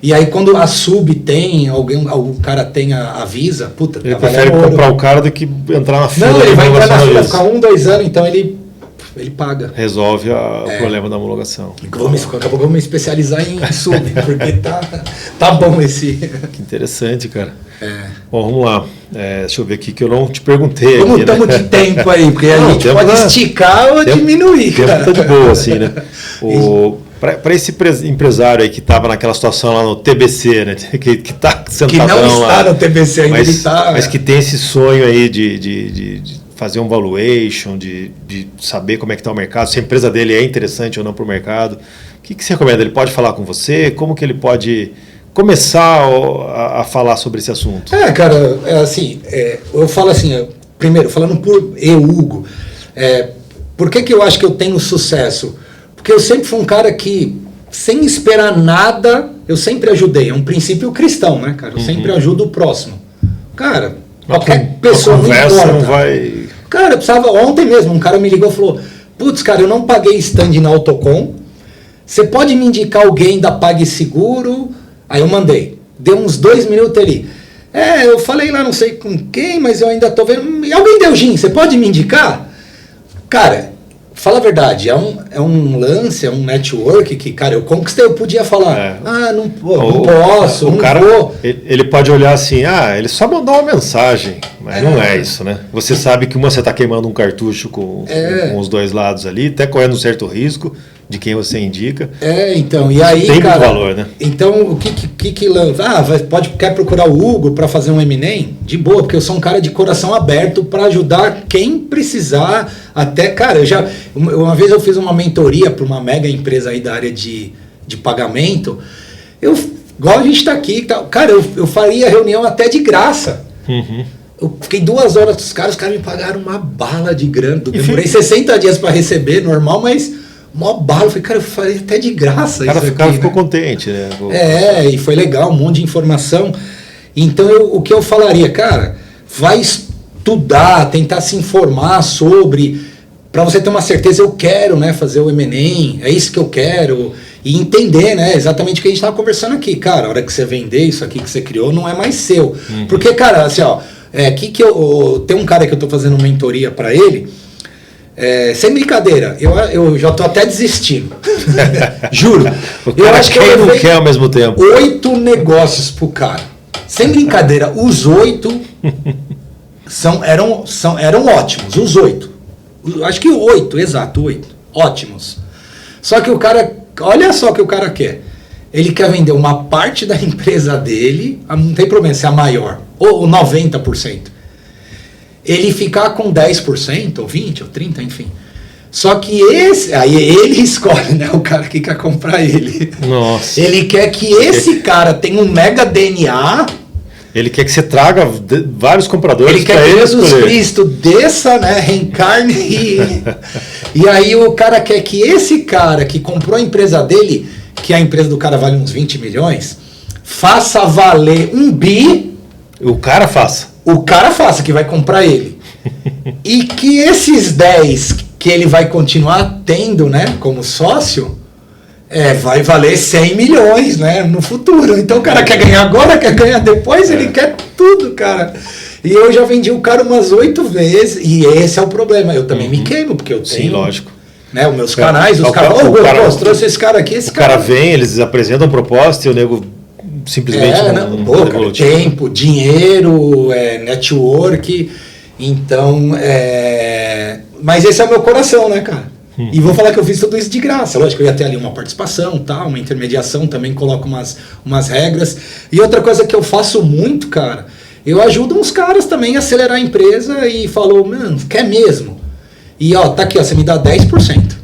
E aí quando a Sub tem, algum cara tem a Visa, puta, ele prefere comprar o cara do que entrar na fila. Não, ele vai entrar na fila, ficar 1-2 anos, então ele paga. Resolve o problema da homologação. Daqui a pouco eu vou me especializar em Sub, porque tá bom esse... Que interessante, cara. Bom, vamos lá. Deixa eu ver aqui que eu não te perguntei. Como estamos de tempo aí? Porque a gente pode esticar ou diminuir. O tempo tá de boa, assim, né? Para esse empresário aí que estava naquela situação lá no TBC, né? Que tá sentadão lá. Que não está no TBC ainda, mas que tem esse sonho aí de fazer um valuation, de saber como é que está o mercado, se a empresa dele é interessante ou não para o mercado. O que você recomenda? Ele pode falar com você? Como que ele pode começar a falar sobre esse assunto? Cara, assim, eu falo assim, primeiro, falando por Hugo, por que eu acho que eu tenho sucesso? Porque eu sempre fui um cara que, sem esperar nada, eu sempre ajudei. É um princípio cristão, né, cara? Eu sempre ajudo o próximo. Cara, qualquer pessoa não importa. Não vai... Cara, eu precisava... Ontem mesmo, um cara me ligou e falou, putz, cara, eu não paguei stand na Autocom, você pode me indicar alguém da PagSeguro? Aí eu mandei. Deu uns 2 minutos ali. Eu falei lá, não sei com quem, mas eu ainda tô vendo... E alguém deu gin, você pode me indicar? Cara... Fala a verdade, é um lance, é um network que, cara, eu conquistei, eu podia falar, não posso, o cara, vou. Ele pode olhar assim, ele só mandou uma mensagem, mas não é isso, né? Você sabe que você está queimando um cartucho com os dois lados ali, até correndo um certo risco de quem você indica. Então, e aí, tem cara... muito valor, né? Então, o que lança? Quer procurar o Hugo para fazer um M&A? De boa, porque eu sou um cara de coração aberto para ajudar quem precisar. Até, cara, uma vez eu fiz uma mentoria para uma mega empresa aí da área de pagamento. Igual a gente está aqui, cara, eu faria reunião até de graça. Eu fiquei 2 horas com os caras me pagaram uma bala de grana. Demorei 60 dias para receber, normal, mas... Mó bala, eu falei, cara, eu falei até de graça isso aqui. O cara ficou contente, né? E foi legal, um monte de informação. Então, o que eu falaria, cara, vai estudar, tentar se informar sobre, para você ter uma certeza, eu quero, né, fazer o M&A, é isso que eu quero, e entender, né, exatamente o que a gente estava conversando aqui. Cara, a hora que você vender isso aqui que você criou, não é mais seu. Porque, cara, assim, tem um cara que eu estou fazendo mentoria para ele. Sem brincadeira, eu já tô até desistindo. Juro. Eu acho que eu não quer ao mesmo tempo. 8 negócios pro cara. Sem brincadeira, os 8 eram ótimos. Os 8. Acho que 8, exato, 8. Ótimos. Só que o cara, olha só o que o cara quer. Ele quer vender uma parte da empresa dele, não tem problema se é a maior, ou 90%. Ele ficar com 10%, ou 20%, ou 30%, enfim. Só que aí ele escolhe, né, o cara que quer comprar ele. Nossa. Ele quer que esse cara tenha um mega DNA. Ele quer que você traga vários compradores. Ele quer que Jesus Cristo desça, né, reencarne. E aí o cara quer que esse cara que comprou a empresa dele, que a empresa do cara vale uns 20 milhões, faça valer 1 bi. O cara faça, que vai comprar ele. E que esses 10 que ele vai continuar tendo, né, como sócio, vai valer 100 milhões, né, no futuro. Então o cara quer ganhar agora, quer ganhar depois, ele quer tudo, cara. E eu já vendi o cara umas 8 vezes, e esse é o problema. Eu também me queimo, porque eu tenho... Sim, lógico. Né, os meus canais, os caras, trouxe esse cara aqui, esse cara... O cara vem, eles apresentam a proposta e o nego simplesmente cara, tempo, dinheiro, network, então, mas esse é o meu coração, né, cara? E vou falar que eu fiz tudo isso de graça. Lógico, eu ia ter ali uma participação, tá, uma intermediação, também coloco umas regras. E outra coisa que eu faço muito, cara, eu ajudo uns caras também a acelerar a empresa e falo, mano, quer mesmo? E ó, tá aqui, ó, você me dá 10%.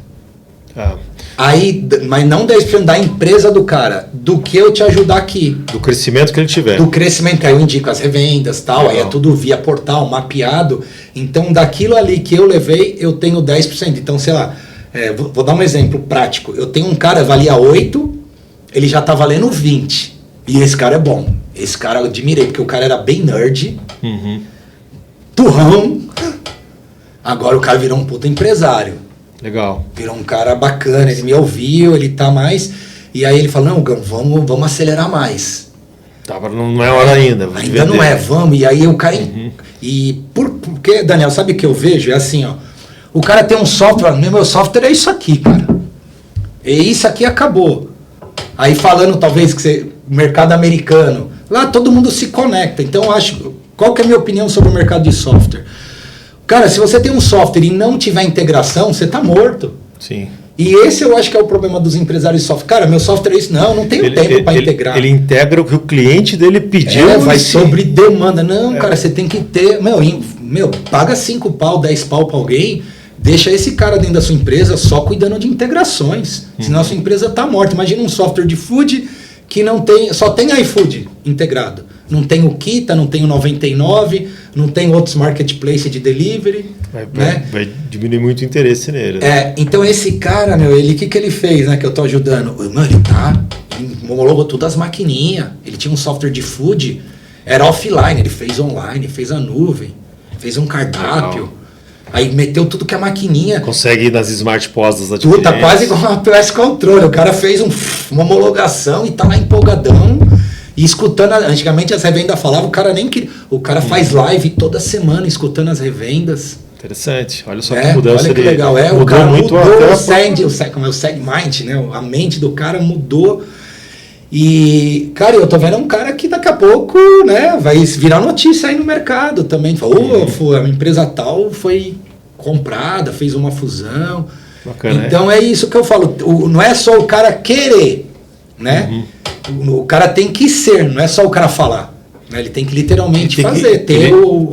Aí, mas não 10% da empresa do cara, do que eu te ajudar aqui. Do crescimento que ele tiver. Do crescimento, que aí eu indico as revendas, tal, aí é tudo via portal, mapeado. Então, daquilo ali que eu levei, eu tenho 10%. Então, sei lá, vou dar um exemplo prático. Eu tenho um cara, valia 8, ele já tá valendo 20. E esse cara é bom. Esse cara eu admirei, porque o cara era bem nerd, turrão. Agora o cara virou um puta empresário. Legal. Virou um cara bacana, ele me ouviu, ele tá mais... E aí ele falou, não, Gão, vamos acelerar mais. Tá, não é hora ainda. Ainda não é, vamos. E aí o cara... E porque, Daniel, sabe o que eu vejo? É assim, ó. O cara tem um software, meu software é isso aqui, cara. E isso aqui acabou. Aí falando, talvez, que mercado americano. Lá todo mundo se conecta. Então, eu acho... Qual que é a minha opinião sobre o mercado de software? Cara, se você tem um software e não tiver integração, você tá morto. Sim. E esse eu acho que é o problema dos empresários de software. Cara, meu software é isso. Não tenho tempo para integrar. Ele integra o que o cliente dele pediu. Vai sobre demanda. Não, cara, você tem que ter... Meu, paga 5 pau, 10 pau para alguém, deixa esse cara dentro da sua empresa só cuidando de integrações. Senão a sua empresa tá morta. Imagina um software de food que não tem... Só tem iFood integrado. Não tem o Kita, não tem o 99, não tem outros marketplace de delivery. Vai diminuir muito o interesse nele. Né? Então esse cara, o que ele fez, né, que eu tô ajudando? Mano, ele homologou todas as maquininhas. Ele tinha um software de food, era offline, ele fez online, fez a nuvem, fez um cardápio. Legal. Aí meteu tudo que a maquininha... Consegue ir nas smart POS das adquirentes. Tá quase igual uma PS Controle. O cara fez uma homologação e tá lá empolgadão. E escutando, antigamente as revendas falavam, o cara nem queria. O cara faz live toda semana escutando as revendas. Interessante, olha só que mudança. Olha que legal, o cara mudou o segment, né? A mente do cara mudou. E, cara, eu tô vendo um cara que daqui a pouco, né, vai virar notícia aí no mercado também. Falou, a empresa tal foi comprada, fez uma fusão. Bacana, então é isso que eu falo. Não é só o cara querer, né? O cara tem que ser, não é só o cara falar. Né? Ele tem que literalmente fazer,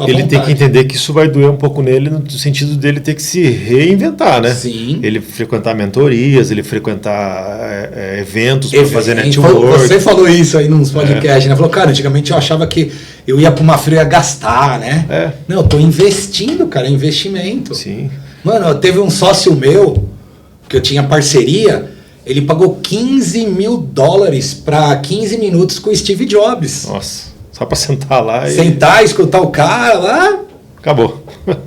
ele tem que entender que isso vai doer um pouco nele, no sentido dele ter que se reinventar, né? Sim. Ele frequentar mentorias, ele frequentar eventos para fazer network. Você falou isso aí nos podcasts, né? Falou, cara, antigamente eu achava que eu ia para uma feira gastar, né? Não, eu tô investindo, cara, é investimento. Sim. Mano, teve um sócio meu, que eu tinha parceria, ele pagou $15 mil para 15 minutos com o Steve Jobs. Nossa, só para sentar lá e... Sentar, escutar o cara lá... Acabou.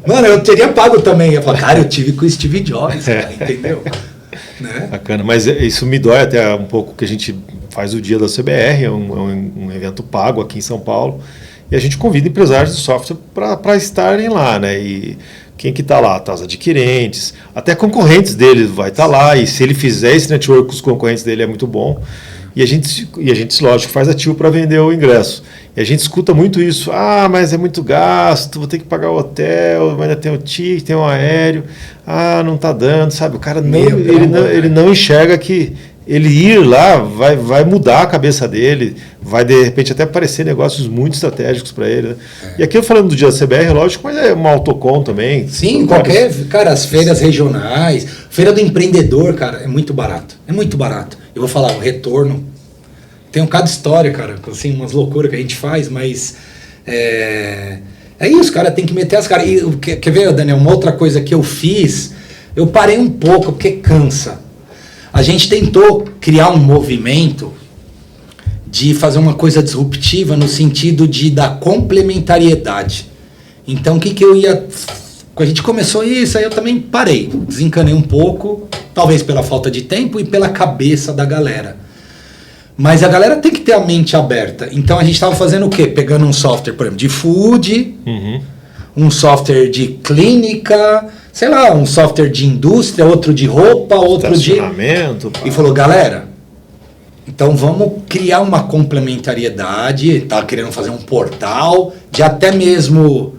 Mano, eu teria pago também. Eu falei, cara, eu tive com o Steve Jobs, cara, entendeu? Né? Bacana, mas isso me dói até um pouco, que a gente faz o dia da CBR, é um evento pago aqui em São Paulo, e a gente convida empresários de software para estarem lá, né? E quem que está lá? Tá os adquirentes, até concorrentes dele vai estar lá, e se ele fizer esse network com os concorrentes dele é muito bom. E a gente lógico, faz ativo para vender o ingresso. E a gente escuta muito isso. Ah, mas é muito gasto, vou ter que pagar o hotel, ainda tem o ticket, tem o aéreo. Ah, não está dando, sabe? O cara ele não enxerga que ele ir lá vai mudar a cabeça dele, vai de repente até aparecer negócios muito estratégicos para ele. Né? E aqui eu falando do dia da CBR, lógico, mas é uma Autocom também. Sim, qualquer, cara, as feiras regionais, feira do empreendedor, cara, é muito barato. É muito barato. Eu vou falar, o retorno, tem um cada história, cara, assim, umas loucuras que a gente faz, mas é isso, cara, tem que meter as caras. E quer ver, Daniel, uma outra coisa que eu fiz, eu parei um pouco, porque cansa. A gente tentou criar um movimento de fazer uma coisa disruptiva no sentido de dar complementariedade. Então, o que eu ia... Quando a gente começou isso, aí eu também parei, desencanei um pouco, Talvez pela falta de tempo e pela cabeça da galera. Mas a galera tem que ter a mente aberta. Então a gente estava fazendo o quê? Pegando um software, por exemplo, de food, um software de clínica, sei lá, um software de indústria, outro de roupa, outro de... E falou, galera, então vamos criar uma complementariedade, tá querendo fazer um portal, de até mesmo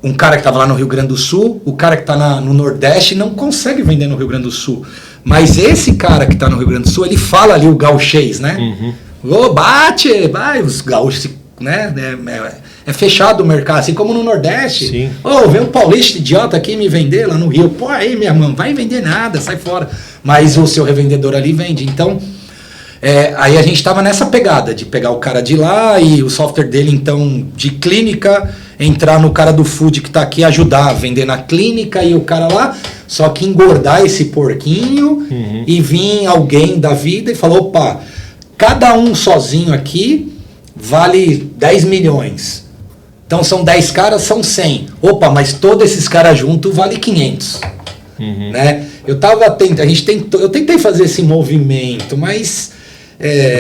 um cara que estava lá no Rio Grande do Sul, o cara que está no Nordeste não consegue vender no Rio Grande do Sul. Mas esse cara que está no Rio Grande do Sul, ele fala ali o gauchês, né? Ô, bate, vai, os gaúchos, né? É fechado o mercado, assim como no Nordeste. Ô, vem um paulista idiota aqui me vender lá no Rio. Pô, aí, minha mãe, vai vender nada, sai fora. Mas o seu revendedor ali vende. Então, aí a gente estava nessa pegada de pegar o cara de lá e o software dele, então, de clínica, entrar no cara do food que está aqui, ajudar a vender na clínica e o cara lá, só que engordar esse porquinho e vir alguém da vida e falar, opa, cada um sozinho aqui vale 10 milhões. Então são 10 caras, são 100. Opa, mas todos esses caras juntos vale 500. Né? Eu tentei fazer esse movimento, mas...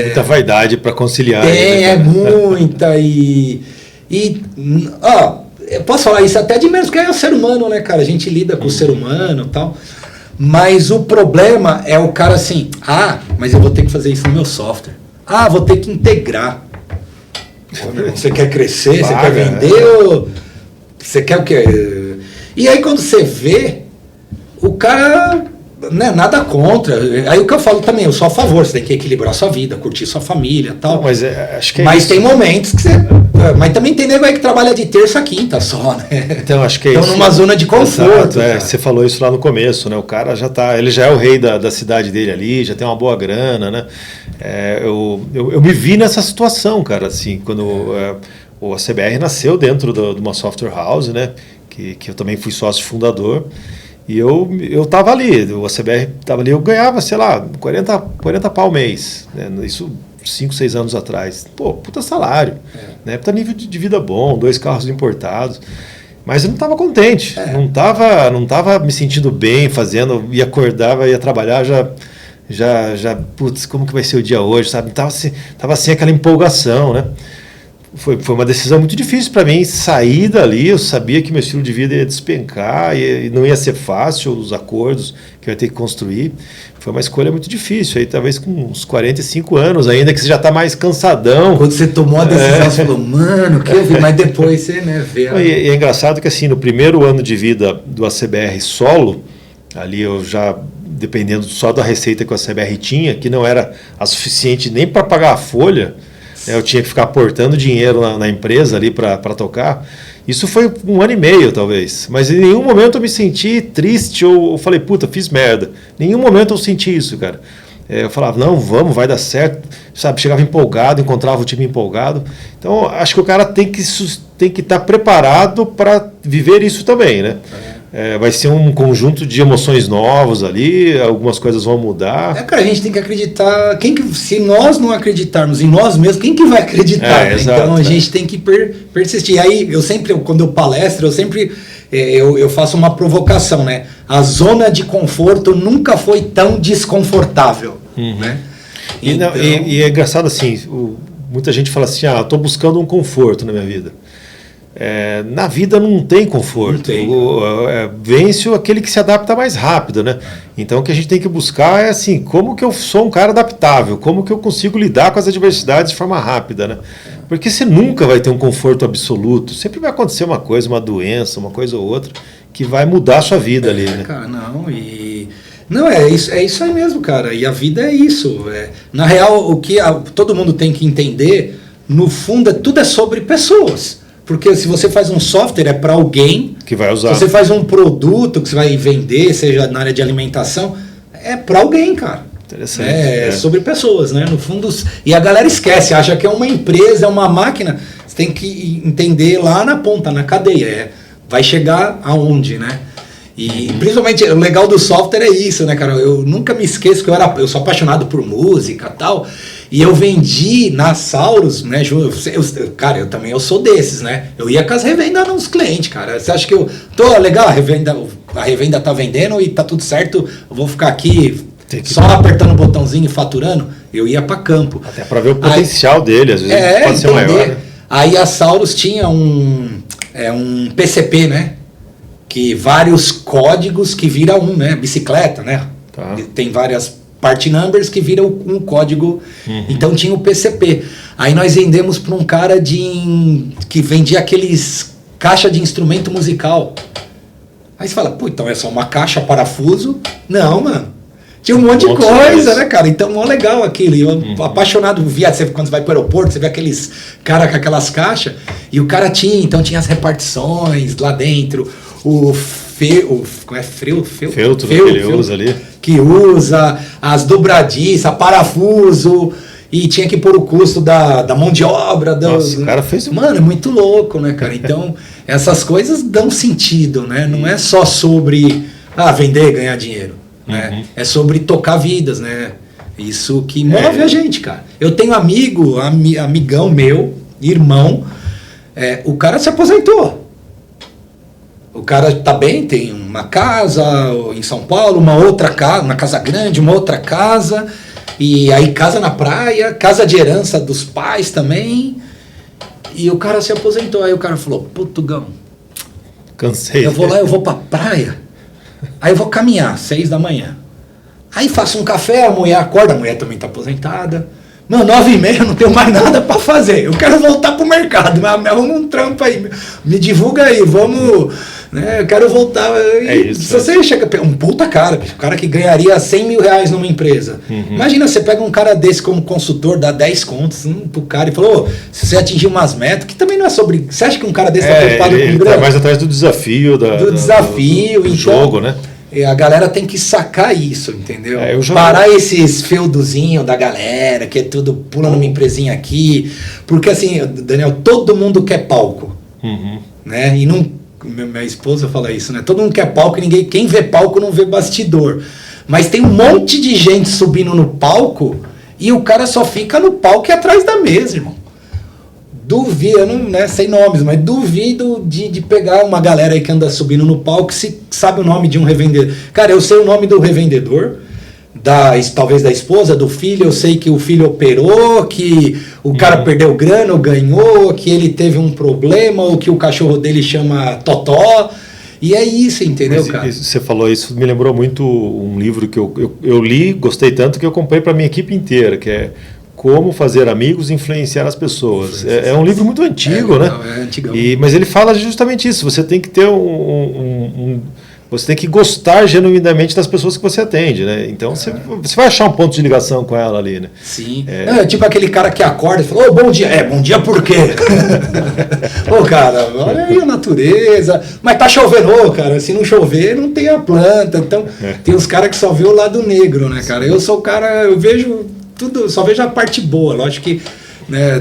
muita vaidade para conciliar. Muita eu posso falar isso até de menos, porque é o ser humano, né, cara? A gente lida com o ser humano e tal. Mas o problema é o cara assim, mas eu vou ter que fazer isso no meu software. Vou ter que integrar. Você quer crescer, você quer vender, ou você quer o quê? E aí quando você vê, o cara... Né, nada contra. Aí o que eu falo também, eu sou a favor, você tem que equilibrar a sua vida, curtir sua família e tal. Não, mas acho que mas tem momentos que você... Mas também tem nego aí que trabalha de terça a quinta só, né? Então acho que então numa zona de conforto. Você falou isso lá no começo, né? O cara ele já é o rei da cidade dele ali, já tem uma boa grana, né? Eu me vi nessa situação, cara, assim, quando o ACBR nasceu dentro de uma software house, né? Que eu também fui sócio fundador. E eu tava ali, o ACBR tava ali, eu ganhava, sei lá, 40 pau mês, né? Isso 5, 6 anos atrás. Pô, puta salário, né? Puta nível de vida bom, 2 carros importados. Mas eu não tava contente, não tava me sentindo bem fazendo, ia trabalhar, já, putz, como que vai ser o dia hoje, sabe? Tava sem aquela empolgação, né? Foi uma decisão muito difícil para mim sair dali. Eu sabia que meu estilo de vida ia despencar e não ia ser fácil os acordos que eu ia ter que construir. Foi uma escolha muito difícil. Aí talvez com uns 45 anos ainda, que você já está mais cansadão. Quando você tomou a decisão, você falou, mano, que eu vi? Mas depois você vê. E é engraçado que assim, no primeiro ano de vida do ACBR solo, ali eu já, dependendo só da receita que o ACBR tinha, que não era a suficiente nem para pagar a folha, eu tinha que ficar aportando dinheiro na empresa ali para tocar. Isso foi 1 ano e meio, talvez. Mas em nenhum momento eu me senti triste ou falei, puta, fiz merda. Em nenhum momento eu senti isso, cara. Eu falava, não, vamos, vai dar certo. Sabe, chegava empolgado, encontrava o time empolgado. Então, acho que o cara tem que estar preparado para viver isso também, né? Vai ser um conjunto de emoções novos ali, algumas coisas vão mudar. Cara, a gente tem que acreditar. Se nós não acreditarmos em nós mesmos, quem que vai acreditar? Né? Exato, então a gente tem que persistir. Aí quando eu palestro, eu faço uma provocação, né? A zona de conforto nunca foi tão desconfortável. Né? Então... E é engraçado assim, muita gente fala assim, estou buscando um conforto na minha vida. Na vida não tem conforto. Vence aquele que se adapta mais rápido, né? Então o que a gente tem que buscar é assim, como que eu sou um cara adaptável, como que eu consigo lidar com as adversidades de forma rápida, né? Porque você nunca vai ter um conforto absoluto, sempre vai acontecer uma coisa, uma doença, uma coisa ou outra, que vai mudar a sua vida ali, né? Cara, não, é isso aí mesmo, cara. E a vida é isso. Na real, o que todo mundo tem que entender, no fundo, tudo é sobre pessoas. Porque se você faz um software, é para alguém que vai usar. Se você faz um produto que você vai vender, seja na área de alimentação, é para alguém, cara. Interessante. É sobre pessoas, né? No fundo, e a galera esquece, acha que é uma empresa, é uma máquina. Você tem que entender lá na ponta, na cadeia. Vai chegar aonde, né? E principalmente o legal do software é isso, né, cara? Eu nunca me esqueço que eu sou apaixonado por música e tal. E eu vendi na Saurus, né? Cara, eu sou desses, né? Eu ia com as revendas nos clientes, cara. Você acha que eu tô legal? A revenda, a revenda tá vendendo e tá tudo certo, eu vou ficar aqui só apertando o botãozinho e faturando. Eu ia para campo. Até para ver o potencial dele, às vezes pode ser maior. Né? Aí a Saurus tinha um PCP, né? Que vários códigos que vira né? Bicicleta, né? Tá. Tem várias part numbers que viram um código. Então tinha o PCP. Aí nós vendemos para um cara que vendia aqueles caixa de instrumento musical. Aí você fala, pô, então é só uma caixa, parafuso? Não, mano. Tinha um monte de coisa, né, cara? Então, mó legal aquilo. E eu, apaixonado, via, quando você vai pro aeroporto, você vê aqueles caras com aquelas caixas, e o cara então tinha as repartições lá dentro, como é? Feltro que ele usa ali. Que usa, as dobradiças, parafuso, e tinha que pôr o custo da mão de obra. Nossa, o cara fez... Mano, é muito louco, né, cara? Então, essas coisas dão sentido, né? Não é só sobre vender e ganhar dinheiro. Né? É sobre tocar vidas, né? Isso que move a gente, cara. Eu tenho amigão meu, irmão, o cara se aposentou. O cara tá bem, tem uma casa em São Paulo, uma casa grande, uma outra casa, e aí casa na praia, casa de herança dos pais também, e o cara se aposentou. Aí o cara falou, Putugão, cansei. Eu vou lá, eu vou pra praia, aí eu vou caminhar, 6 da manhã. Aí faço um café, a mulher acorda, a mulher também tá aposentada. Mano, 9h30, eu não tenho mais nada pra fazer. Eu quero voltar pro mercado, mas arruma um trampo aí. Me divulga aí, vamos... Né, eu quero voltar. Isso, se você chega... Um puta cara, o cara que ganharia 100 mil reais numa empresa. Imagina, você pega um cara desse como consultor, dá 10 contos pro cara e falou, se você atingir umas metas, que também não é sobre... Você acha que um cara desse tá preocupado com grana? Ele tá mais atrás do desafio. Do desafio. Do jogo, né? A galera tem que sacar isso, entendeu? Parar esses feudozinhos da galera, que é tudo pula numa empresinha aqui. Porque assim, Daniel, todo mundo quer palco. Né? E não... Minha esposa fala isso, né? Todo mundo quer palco e quem vê palco não vê bastidor. Mas tem um monte de gente subindo no palco e o cara só fica no palco e atrás da mesa, irmão. Duvido, eu não, né, sei nomes, mas duvido de pegar uma galera aí que anda subindo no palco se sabe o nome de um revendedor. Cara, eu sei o nome do revendedor, talvez da esposa, do filho, eu sei que o filho operou, que o cara perdeu grana ou ganhou, que ele teve um problema, ou que o cachorro dele chama Totó. E é isso, entendeu, cara? Você falou isso, me lembrou muito um livro que eu li, gostei tanto que eu comprei para minha equipe inteira, que é Como Fazer Amigos e Influenciar as Pessoas. É um livro muito antigo, né? É antigão. Mas ele fala justamente isso. Você tem que ter você tem que gostar genuinamente das pessoas que você atende, né? Então você vai achar um ponto de ligação com ela ali, né? Sim. É tipo aquele cara que acorda e fala, bom dia. Bom dia por quê? Cara, olha aí a natureza. Mas tá chovendo, cara. Se não chover, não tem a planta. Então, tem os caras que só vê o lado negro, né, cara? Eu sou o cara, eu vejo tudo, só vejo a parte boa. Lógico que, né,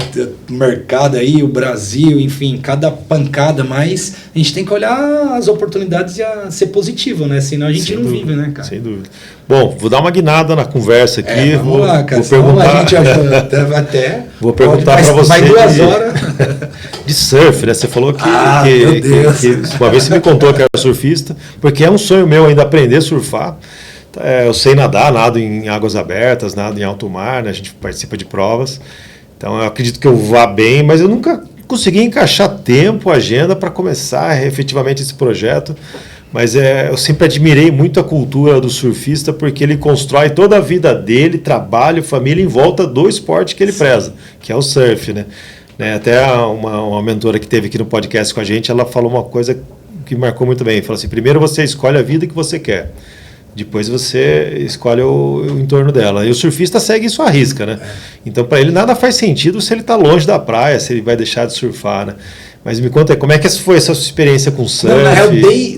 o mercado aí, o Brasil, enfim, cada pancada, mas a gente tem que olhar as oportunidades e ser positivo, né? Senão a gente não vive, né, cara? Sem dúvida. Bom, vou dar uma guinada na conversa aqui. Vamos lá, cara. Vou perguntar. A gente até vou perguntar para você. Vai 2 horas. De surf, né? Você falou que uma vez você me contou que era surfista, porque é um sonho meu ainda aprender a surfar. Eu sei nado em águas abertas, nado em alto mar, né? A gente participa de provas. Então eu acredito que eu vá bem, mas eu nunca consegui encaixar tempo, agenda para começar efetivamente esse projeto. Mas eu sempre admirei muito a cultura do surfista, porque ele constrói toda a vida dele, trabalho, família em volta do esporte que ele preza, que é o surf, né? Até uma mentora que teve aqui no podcast com a gente, ela falou uma coisa que marcou muito bem. Falou assim, primeiro você escolhe a vida que você quer. Depois você escolhe o entorno dela. E o surfista segue isso à risca, né? Então, para ele, nada faz sentido se ele está longe da praia, se ele vai deixar de surfar, né? Mas me conta, como é que foi essa sua experiência com surf? Não, na real,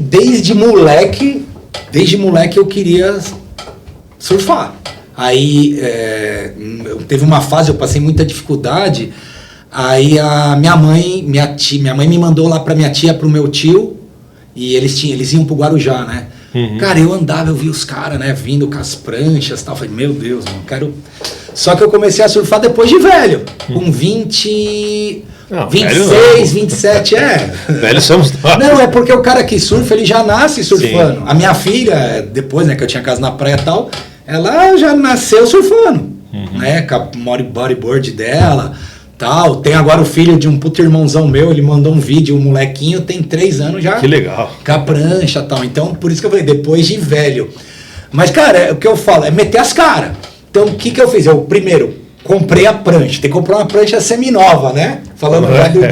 desde moleque eu queria surfar. Aí, teve uma fase, eu passei muita dificuldade. Aí, minha mãe me mandou lá para minha tia, para o meu tio, e eles iam para o Guarujá, né? Cara, eu vi os caras, né, vindo com as pranchas e tal. Falei, meu Deus, mano, quero... Só que eu comecei a surfar depois de velho, com 20... Não, 26, 27, Velhos somos nós. Não, é porque o cara que surfa, ele já nasce surfando. Sim. A minha filha, depois, né, que eu tinha casa na praia e tal, ela já nasceu surfando, né, com a bodyboard dela, tal. Tem agora o filho de um puto irmãozão meu, ele mandou um vídeo, um molequinho, tem 3 anos já. Que legal. Com a prancha e tal. Então, por isso que eu falei, depois de velho. Mas, cara, o que eu falo é meter as caras. Então, o que eu fiz? Eu, primeiro, comprei a prancha. Tem que comprar uma prancha seminova, né? Falando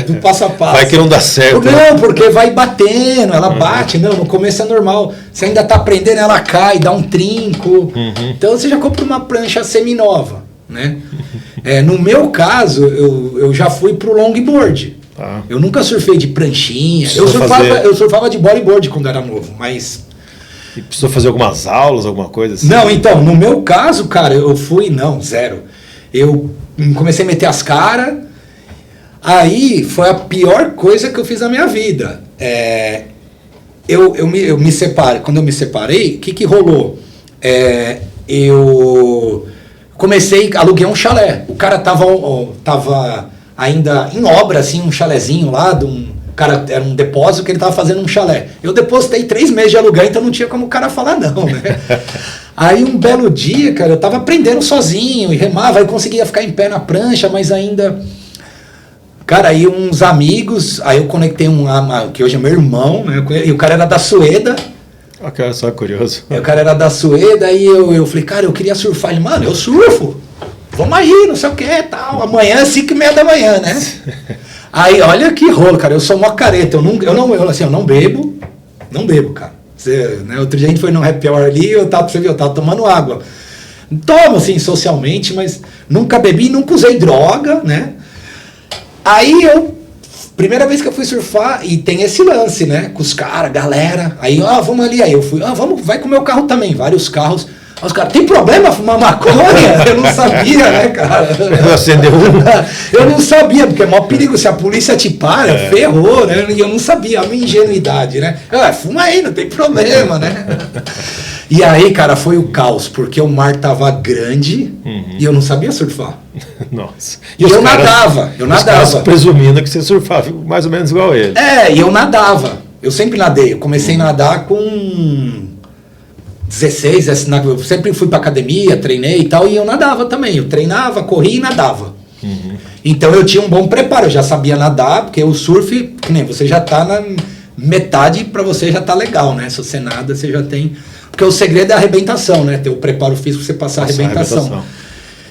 do passo a passo. Vai que não dá certo. Não, né? porque vai batendo, ela bate. Não, no começo é normal. Você ainda tá aprendendo, ela cai, dá um trinco. Então, você já compra uma prancha seminova, né? No meu caso, eu já fui pro longboard. Tá. Eu nunca surfei de pranchinha. Eu surfava de bodyboard quando era novo, mas... E precisou fazer algumas aulas, alguma coisa assim? Não, então, no meu caso, cara, eu fui... Não, zero. Eu comecei a meter as caras. Aí foi a pior coisa que eu fiz na minha vida. Eu me separei. Quando eu me separei, o que rolou? Eu comecei, aluguei um chalé. O cara tava ainda em obra, assim, um chalézinho lá, cara, era um depósito que ele tava fazendo um chalé. Eu depositei 3 meses de aluguel, então não tinha como o cara falar não, né? Aí um belo dia, cara, eu tava aprendendo sozinho e remava, aí conseguia ficar em pé na prancha, mas ainda... Cara, aí uns amigos, aí eu conectei que hoje é meu irmão, né? E o cara era da Sueda. Ah, cara, só curioso. O cara era da Sueda, aí eu falei, cara, eu queria surfar. Ele, mano, eu surfo. Vamos aí, não sei o que, tal. Amanhã, 5h30 da manhã, né? Aí, olha que rolo, cara. Eu sou mó careta. Eu não bebo. Não bebo, cara. Né, outro dia a gente foi num happy hour ali, eu tava tomando água. Tomo, assim, socialmente, mas nunca bebi, nunca usei droga, né? Aí primeira vez que eu fui surfar, e tem esse lance, né? Com os caras, galera. Aí, vamos ali. Aí eu fui, vai com o meu carro também. Vários carros. Os caras, tem problema fumar maconha? Eu não sabia, né, cara? Acendeu um. Eu não sabia, porque é maior perigo. Se a polícia te para, ferrou, né? E eu não sabia, a minha ingenuidade, né? Fuma aí, não tem problema, né? E aí, cara, foi o caos, porque o mar tava grande e eu não sabia surfar. Nossa. E eu nadava. Os caras presumindo que você surfava mais ou menos igual ele. E eu nadava. Eu sempre nadei. Eu comecei a nadar com 16, eu sempre fui pra academia, treinei e tal, e eu nadava também. Eu treinava, corria e nadava. Então eu tinha um bom preparo, eu já sabia nadar, porque o surf, que nem você já tá na metade, pra você já tá legal, né? Se você nada, você já tem... Porque o segredo é a arrebentação, né? Ter o preparo físico pra você passar a arrebentação.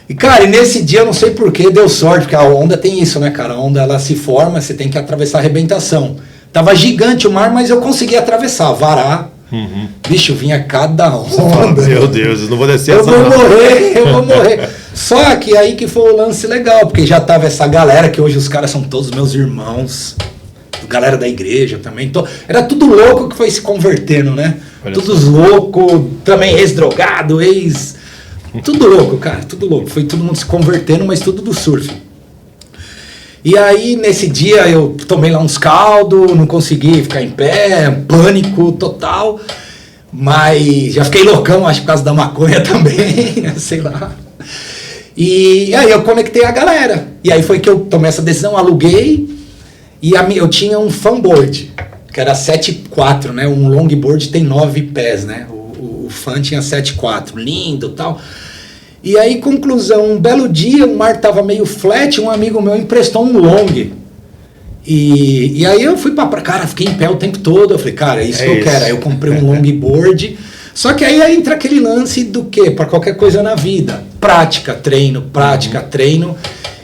E, cara, nesse dia, eu não sei porquê, deu sorte, porque a onda tem isso, né, cara? A onda, ela se forma, você tem que atravessar a arrebentação. Tava gigante o mar, mas eu consegui atravessar, varar. Bicho, vinha cada onda. Meu Deus, eu não vou descer eu vou morrer. Só que aí que foi o lance legal, porque já tava essa galera, que hoje os caras são todos meus irmãos, galera da igreja também. Era tudo louco que foi se convertendo, né? Todos loucos, também ex-drogado, tudo louco, cara, tudo louco. Foi todo mundo se convertendo, mas tudo do surf. E aí, nesse dia, eu tomei lá uns caldos, não consegui ficar em pé, pânico total. Mas já fiquei loucão, acho, por causa da maconha também, né? Sei lá. E aí eu conectei a galera. E aí foi que eu tomei essa decisão, aluguei. E eu tinha um fanboard, que era 7.4, né? Um longboard tem 9 pés, né? O fan tinha 7.4, lindo e tal. E aí, conclusão, um belo dia, o mar tava meio flat, um amigo meu emprestou um long. E aí eu fui pra cara, fiquei em pé o tempo todo, eu falei, cara, é isso que eu quero. Aí eu comprei um longboard. Só que aí entra aquele lance do quê? Pra qualquer coisa na vida. Prática, treino.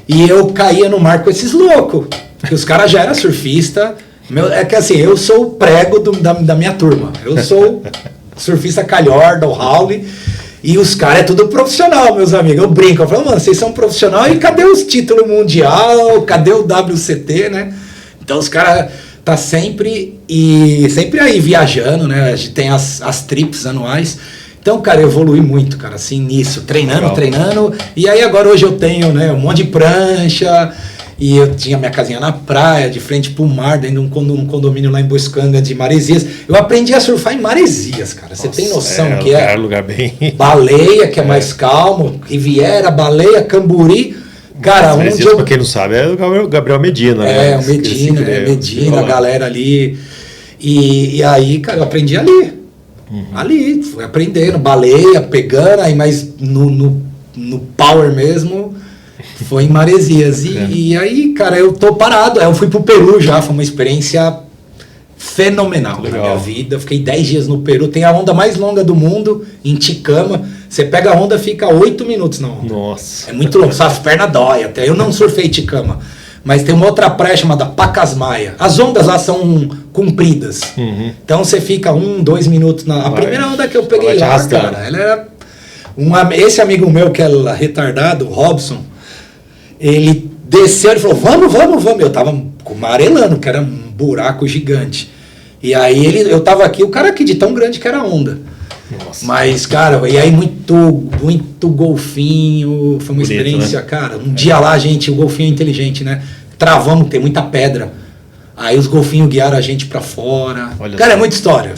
E eu caía no mar com esses loucos. Porque os caras já eram surfista. É que assim, eu sou o prego da minha turma. Eu sou surfista calhorda, o Howley. E os caras é tudo profissional, meus amigos. Eu brinco, eu falo, mano, vocês são profissional e cadê os títulos mundial? Cadê o WCT, né? Então os caras tá sempre aí viajando, né? A gente tem as trips anuais. Então, cara, eu evolui muito, cara, assim, nisso. Treinando. E aí agora hoje eu tenho, né, um monte de prancha. E eu tinha minha casinha na praia, de frente pro mar, dentro de um condomínio lá em Boiscanga de Maresias. Eu aprendi a surfar em Maresias, cara. Você tem noção que lugar bem... Baleia, que é mais calmo, Riviera, Baleia, Camburi. Cara, onde eu... Pra quem não sabe, é o Gabriel Medina. É, o Medina, a galera ali. E aí, cara, eu aprendi ali. Ali, fui aprendendo, baleia, pegando, aí mais no power mesmo, foi em Maresias. E aí, cara, eu tô parado. Aí eu fui pro Peru já, foi uma experiência fenomenal na minha vida. Eu fiquei 10 dias no Peru, tem a onda mais longa do mundo, em Ticama. Você pega a onda, fica 8 minutos na onda. Nossa. É muito longo, só as pernas dói até. Eu não surfei Ticama, mas tem uma outra praia chamada Pacasmaia. As ondas lá são compridas. Então você fica 1-2 minutos na... A primeira onda que eu peguei lá, cara, ela era... Esse amigo meu que é retardado, o Robson, ele desceu e falou, vamos. Eu tava amarelando, que era um buraco gigante. E aí eu tava aqui, o cara aqui de tão grande que era a onda. Nossa. Mas, cara, e aí muito golfinho, foi uma bonito, experiência, né? Cara, um dia lá, gente, o golfinho é inteligente, né? Travamos, tem muita pedra. Aí os golfinhos guiaram a gente pra fora. Olha, cara, é muita história.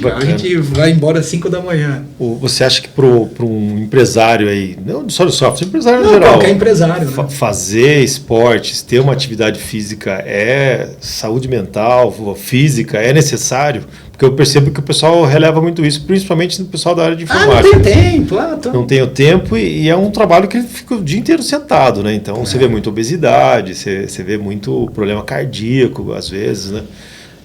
Cara, a gente vai embora às 5 da manhã. Você acha que para um empresário aí, não só do software, empresário no geral, qualquer empresário, né? Fazer esportes, ter uma atividade física saúde mental, física, é necessário? Porque eu percebo que o pessoal releva muito isso, principalmente no pessoal da área de informática. Não tem tempo. Não tem o tempo e é um trabalho que ele fica o dia inteiro sentado, né? Então você vê muita obesidade, você vê muito problema cardíaco, às vezes, né?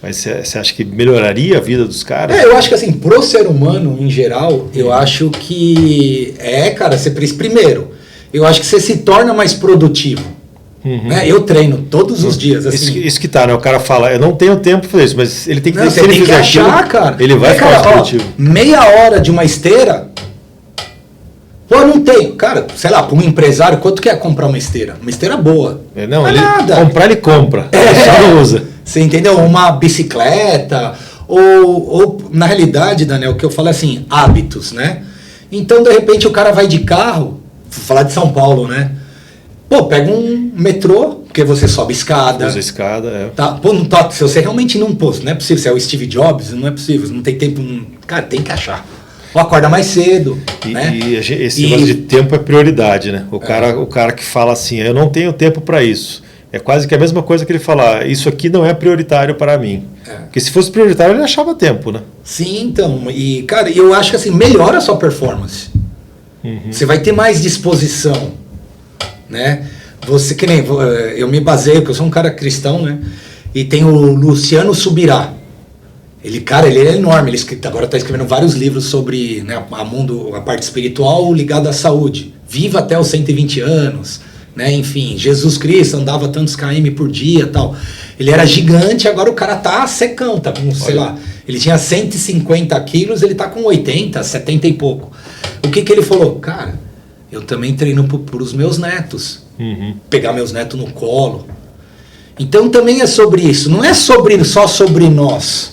Mas você acha que melhoraria a vida dos caras? Eu acho que assim, pro ser humano, em geral, eu acho que cara, primeiro, eu acho que você se torna mais produtivo. Né? Eu treino todos os dias. Assim. Isso que tá, né? O cara fala, eu não tenho tempo para fazer isso, mas ele tem que se ele fizer aquilo, cara. Ele vai ficar mais produtivo. Meia hora de uma esteira. Pô, não tenho. Cara, sei lá, para um empresário, quanto que é comprar uma esteira? Uma esteira boa. Não ele nada. Comprar, ele compra. Só não usa. Você entendeu? Uma bicicleta. Ou, na realidade, Daniel, o que eu falo é assim, hábitos, né? Então, de repente, o cara vai de carro, vou falar de São Paulo, né? Pô, pega um metrô, porque você sobe escada. Usa escada, Tá, pô, não tá, se você realmente não pôs, não é possível, se é o Steve Jobs, não é possível, não tem tempo, cara, tem que achar. Ou acorda mais cedo, né? E esse negócio de tempo é prioridade, né? O cara que fala assim, eu não tenho tempo para isso. É quase que a mesma coisa que ele falar, isso aqui não é prioritário para mim. Porque se fosse prioritário, ele achava tempo, né? Sim, então, e cara, eu acho que assim, melhora a sua performance. Você vai ter mais disposição. Né? Você, que nem eu me baseio, porque eu sou um cara cristão, né? E tem o Luciano Subirá. Ele é enorme, agora está escrevendo vários livros sobre, né, a parte espiritual ligada à saúde. Viva até os 120 anos, né? Enfim, Jesus Cristo andava tantos km por dia, tal. Ele era gigante, agora o cara tá secão, tá com, sei lá, ele tinha 150 quilos, ele tá com 80, 70 e pouco. O que ele falou? Cara, eu também treino para os meus netos. Pegar meus netos no colo. Então também é sobre isso. Não é só sobre nós.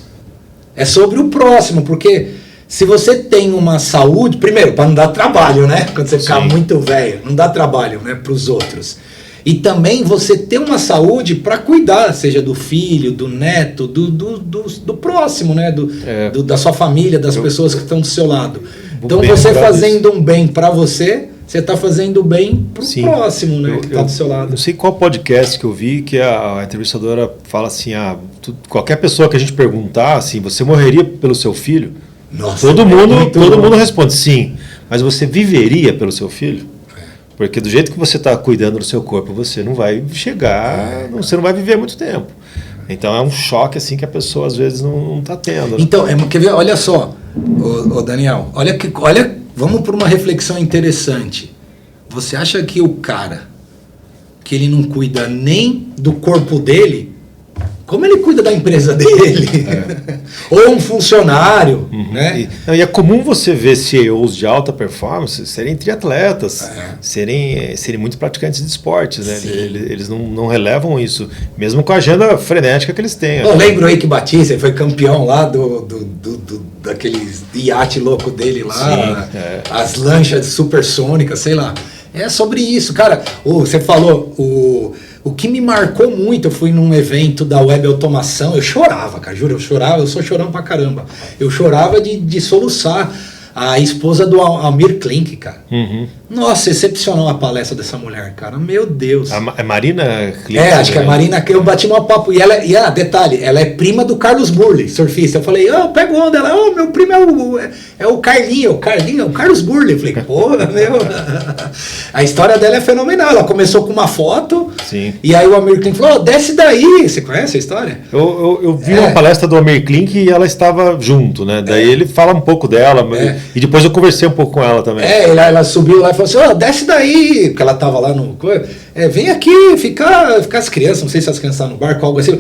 É sobre o próximo. Porque se você tem uma saúde... Primeiro, para não dar trabalho, né? Quando você ficar muito velho. Não dá trabalho, né, para os outros. E também você ter uma saúde para cuidar. Seja do filho, do neto, do próximo, né? Da sua família, das pessoas que estão do seu lado. Então você fazendo um bem para você... Você está fazendo bem pro próximo, né? Que está do seu lado. Não sei qual podcast que eu vi que a entrevistadora fala assim, qualquer pessoa que a gente perguntar, assim, você morreria pelo seu filho? Nossa, todo mundo responde sim, mas você viveria pelo seu filho? Porque do jeito que você está cuidando do seu corpo, você não vai chegar, você não vai viver muito tempo. Então é um choque assim que a pessoa às vezes não está tendo. Então, quer ver? Olha só, ô Daniel, olha, vamos para uma reflexão interessante. Você acha que o cara que ele não cuida nem do corpo dele, como ele cuida da empresa dele? Ou um funcionário, né? E é comum você ver CEOs de alta performance serem triatletas, serem muito praticantes de esportes, né? Eles não relevam isso, mesmo com a agenda frenética que eles têm. Eu lembro aí que Batista foi campeão lá daqueles iate louco dele lá, as lanchas supersônicas, sei lá. É sobre isso, cara. Você falou, o que me marcou muito, eu fui num evento da Web Automação, eu chorava, cara, juro, eu sou chorão pra caramba. Eu chorava de soluçar. A esposa do Almir Klink, cara. Uhum. Nossa, excepcional a palestra dessa mulher, cara. Meu Deus. É Marina Klink? Acho que é a Marina. Eu bati um papo. E detalhe, ela é prima do Carlos Burle, surfista. Eu falei, pego onda. Ela, meu primo é o Carlinho. O Carlos Burle. Eu falei, porra, meu. A história dela é fenomenal. Ela começou com uma foto. Sim. E aí o Almir Klink falou, desce daí. Você conhece a história? Eu vi uma palestra do Almir Klink e ela estava junto, né? Daí ele fala um pouco dela. E depois eu conversei um pouco com ela também. Ela subiu lá e falou assim, desce daí, porque ela tava lá no... vem aqui, ficar as crianças, não sei se as crianças estavam no barco, algo assim.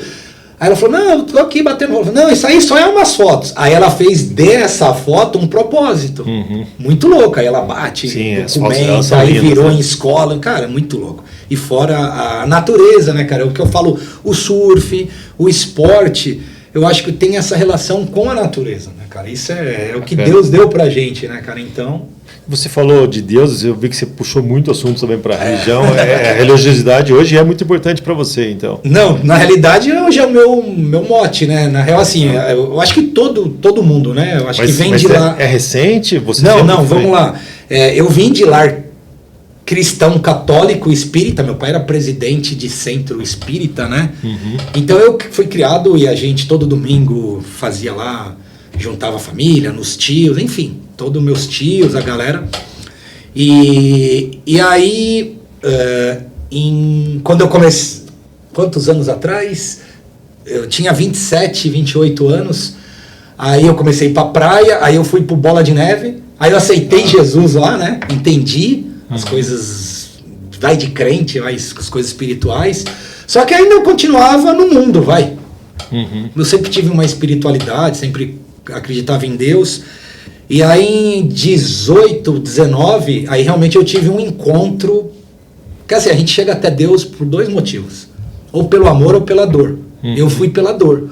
Aí ela falou, não, eu tô aqui batendo... Não, isso aí só é umas fotos. Aí ela fez dessa foto um propósito. Uhum. Muito louco. Aí ela bate, documenta, aí virou em escola. Cara, muito louco. E fora a natureza, né, cara? O que eu falo, o surf, o esporte... Eu acho que tem essa relação com a natureza, né, cara? Isso é o que Deus deu pra gente, né, cara? Então... Você falou de deuses, eu vi que você puxou muito assunto também para a religião. A religiosidade hoje é muito importante para você, então. Não, na realidade hoje é o meu mote, né? Na real, assim, eu acho que todo mundo, né? Eu acho que vem de lá... É recente? Vamos lá. Eu vim de lar cristão católico espírita, meu pai era presidente de centro espírita, né? Uhum. Então eu fui criado e a gente todo domingo fazia lá, juntava a família, nos tios, enfim, todos meus tios, a galera. E aí, quando eu comecei, quantos anos atrás? Eu tinha 27, 28 anos, aí eu comecei a ir pra praia, aí eu fui pro Bola de Neve, aí eu aceitei Jesus lá, né? Entendi as coisas, vai de crente, as coisas espirituais, só que ainda eu continuava no mundo, vai. Uhum. Eu sempre tive uma espiritualidade, sempre acreditava em Deus, e aí em 18, 19, aí realmente eu tive um encontro, que assim, a gente chega até Deus por dois motivos, ou pelo amor ou pela dor. Uhum. Eu fui pela dor.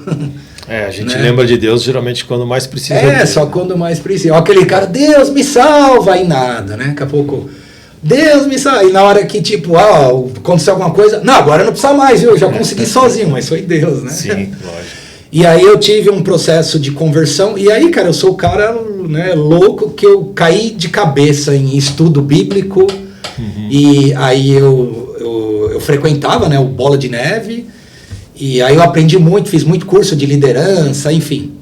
A gente lembra de Deus geralmente quando mais precisa. Só quando mais precisa. Aquele cara, Deus me salva, e nada, né? Daqui a pouco... Deus me salva. E na hora que, tipo, aconteceu alguma coisa... Não, agora não precisa mais, viu? Eu já consegui sozinho, mas foi Deus, né? Sim, lógico. E aí eu tive um processo de conversão. E aí, cara, eu sou o cara, né, louco, que eu caí de cabeça em estudo bíblico. Uhum. E aí eu frequentava, né, o Bola de Neve. E aí eu aprendi muito, fiz muito curso de liderança, enfim.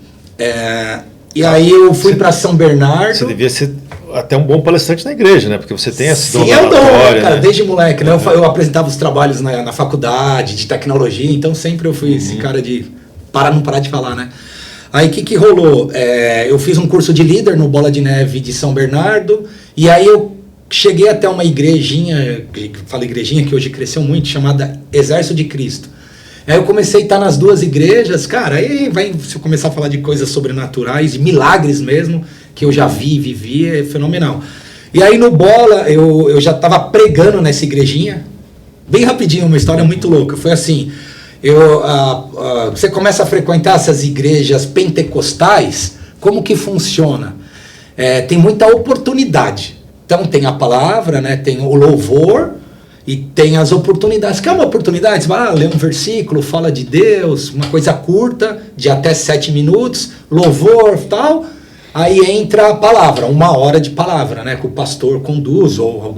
E aí eu fui para São Bernardo. Você devia ser até um bom palestrante na igreja, né? Porque você tem essa dom cara, né? Desde moleque, né? Eu apresentava os trabalhos na faculdade de tecnologia, então sempre eu fui esse cara de não parar de falar, né? Aí o que rolou? Eu fiz um curso de líder no Bola de Neve de São Bernardo, e aí eu cheguei até uma igrejinha, falo igrejinha que hoje cresceu muito, chamada Exército de Cristo. Aí eu comecei a estar nas duas igrejas, cara, aí se eu começar a falar de coisas sobrenaturais, de milagres mesmo, que eu já vivi, é fenomenal. E aí no Bola, eu já estava pregando nessa igrejinha, bem rapidinho, uma história muito louca, foi assim, você começa a frequentar essas igrejas pentecostais, como que funciona? Tem muita oportunidade, então tem a palavra, né, tem o louvor, e tem as oportunidades. Quer uma oportunidade? Você vai lá, lê um versículo, fala de Deus, uma coisa curta, de até 7 minutos, louvor e tal. Aí entra a palavra, 1 hora de palavra, né? Que o pastor conduz, ou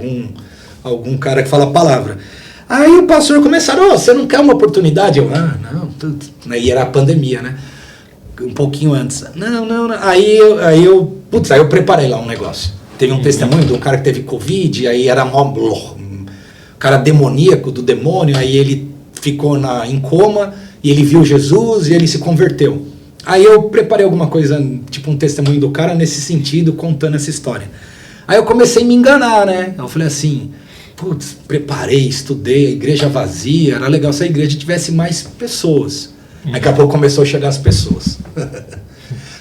algum cara que fala a palavra. Aí o pastor começaram, você não quer uma oportunidade? Eu, não, tudo. E era a pandemia, né? Um pouquinho antes. Não. Aí eu preparei lá um negócio. Teve um testemunho de um cara que teve Covid, aí era cara demoníaco do demônio, aí ele ficou em coma, e ele viu Jesus, e ele se converteu. Aí eu preparei alguma coisa, tipo um testemunho do cara, nesse sentido, contando essa história. Aí eu comecei a me enganar, né? Eu falei assim, preparei, estudei, a igreja vazia, era legal se a igreja tivesse mais pessoas. Daqui a pouco começou a chegar as pessoas.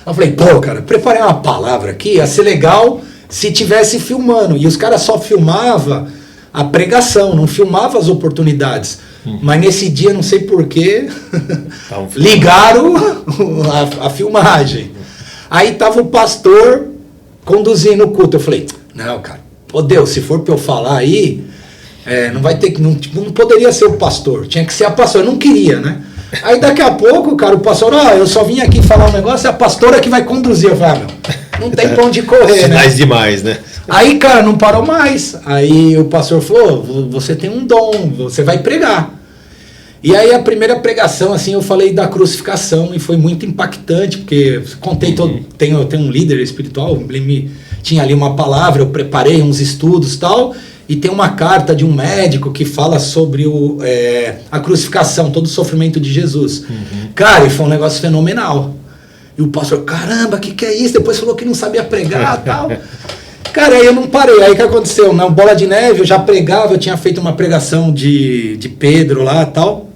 Eu falei, cara, preparei uma palavra aqui, ia ser legal se tivesse filmando, e os caras só filmavam a pregação, não filmava as oportunidades. Mas nesse dia, não sei porquê, ligaram a filmagem. Aí tava o pastor conduzindo o culto. Eu falei, não, cara, Deus, se for para eu falar aí, não vai ter que. Não poderia ser o pastor, tinha que ser a pastora. Eu não queria, né? Aí daqui a pouco, cara, o pastor, eu só vim aqui falar um negócio, é a pastora que vai conduzir. Eu falei, não tem pra onde correr, Sinais né? demais, né? Aí, cara, não parou mais. Aí o pastor falou, você tem um dom, você vai pregar. E aí a primeira pregação, assim, eu falei da crucificação e foi muito impactante, porque contei todo, tenho um líder espiritual, ele tinha ali uma palavra, eu preparei uns estudos e tal, e tem uma carta de um médico que fala sobre a crucificação, todo o sofrimento de Jesus. Cara, e foi um negócio fenomenal. E o pastor, caramba, que é isso? Depois falou que não sabia pregar e tal. Cara, aí eu não parei. Aí o que aconteceu? Na Bola de Neve eu já pregava, eu tinha feito uma pregação de Pedro lá e tal.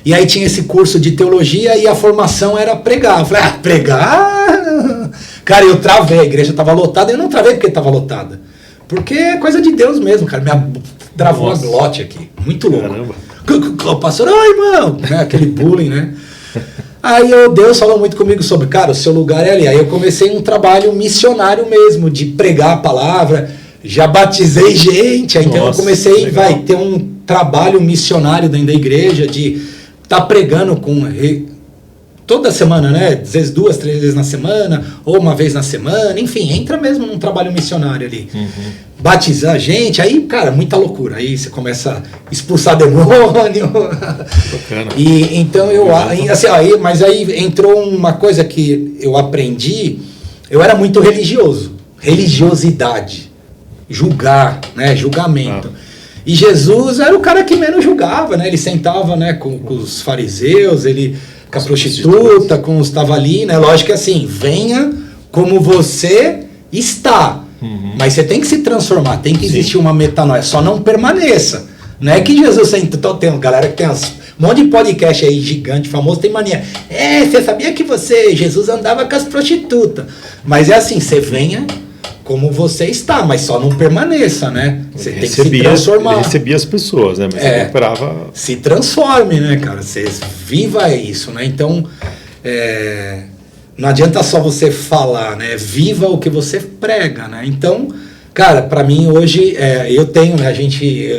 E aí tinha esse curso de teologia e a formação era pregar. Eu falei, pregar? Cara, eu travei, a igreja estava lotada. Eu não travei porque estava lotada. Porque é coisa de Deus mesmo, cara. Travou a glote aqui. Muito louco. Caramba. O pastor, irmão! Né? Aquele bullying, né? Aí Deus falou muito comigo sobre, cara, o seu lugar é ali. Aí eu comecei um trabalho missionário mesmo, de pregar a palavra. Já batizei gente. Aí então eu comecei, ter um trabalho missionário dentro da igreja, de tá pregando toda semana, né? Às vezes 2, 3 vezes na semana, ou uma vez na semana, enfim, entra mesmo num trabalho missionário ali. Batizar gente, aí, cara, muita loucura. Aí você começa a expulsar demônio. Bacana. E então mas aí entrou uma coisa que eu aprendi, eu era muito religioso. Religiosidade. Julgar, né? Julgamento. E Jesus era o cara que menos julgava, né? Ele sentava, né, com os fariseus, com a prostituta, com os que estavam ali, né? Lógico que assim, venha como você está. Mas você tem que se transformar, tem que existir uma metanoia, só não permaneça. Não é que Jesus sentou, tem galera que tem um monte de podcast aí gigante, famoso, tem mania. Você sabia que Jesus andava com as prostitutas. Mas é assim, você venha como você está, mas só não permaneça, né? Você tem que se transformar. Ele recebia as pessoas, né? Mas ele operava... Se transforme, né, cara? Você viva isso, né? Então, não adianta só você falar, né? Viva o que você prega, né? Então, cara, pra mim hoje, eu tenho, né?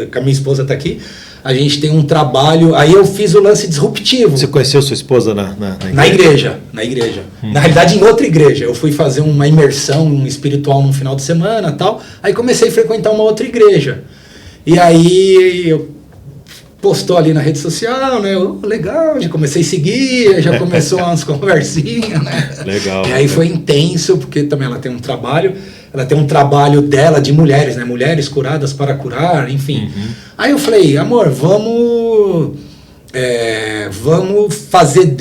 Com a minha esposa tá aqui, a gente tem um trabalho, aí eu fiz o lance disruptivo. Você conheceu sua esposa na igreja? Na igreja. Na realidade, em outra igreja. Eu fui fazer uma imersão espiritual no final de semana e tal, aí comecei a frequentar uma outra igreja. E aí eu postou ali na rede social, né? Legal, já comecei a seguir, já começou umas conversinhas, né? Legal. E aí foi intenso, porque também ela tem um trabalho dela de mulheres, né? Mulheres curadas para curar, enfim. Aí eu falei, amor, vamos fazer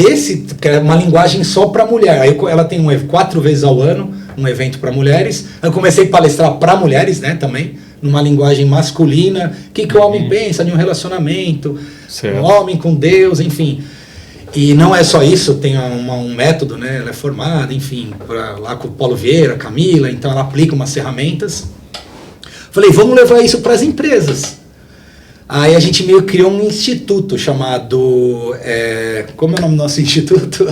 que é uma linguagem só para mulher. Aí ela tem 4 vezes ao ano, um evento para mulheres. Eu comecei a palestrar para mulheres, né, também, numa linguagem masculina. O que o homem pensa de um relacionamento, um homem com Deus, enfim. E não é só isso, tem um método, né? Ela é formada, enfim, lá com o Paulo Vieira, Camila, então ela aplica umas ferramentas. Falei, vamos levar isso para as empresas. Aí a gente meio criou um instituto chamado... como é o nome do nosso instituto?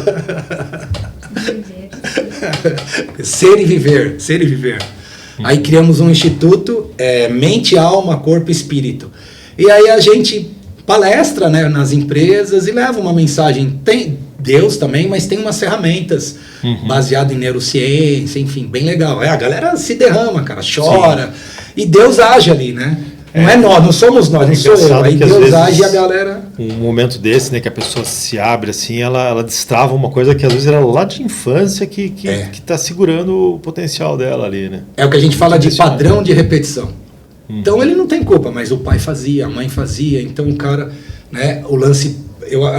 Ser e Viver. Ser e Viver. Aí criamos um instituto, Mente, Alma, Corpo e Espírito. E aí a gente palestra, né, nas empresas e leva uma mensagem. Tem Deus também, mas tem umas ferramentas baseadas em neurociência, enfim, bem legal. A galera se derrama, cara, chora. Sim. E Deus age ali, né? Não é nós, não somos nós, não sou eu. Aí Deus age e a galera... Um momento desse, né, que a pessoa se abre assim, ela destrava uma coisa que às vezes era lá de infância que tá segurando o potencial dela ali, né? É o que a gente fala de padrão de repetição. Então ele não tem culpa, mas o pai fazia, a mãe fazia, então o cara, né, o lance...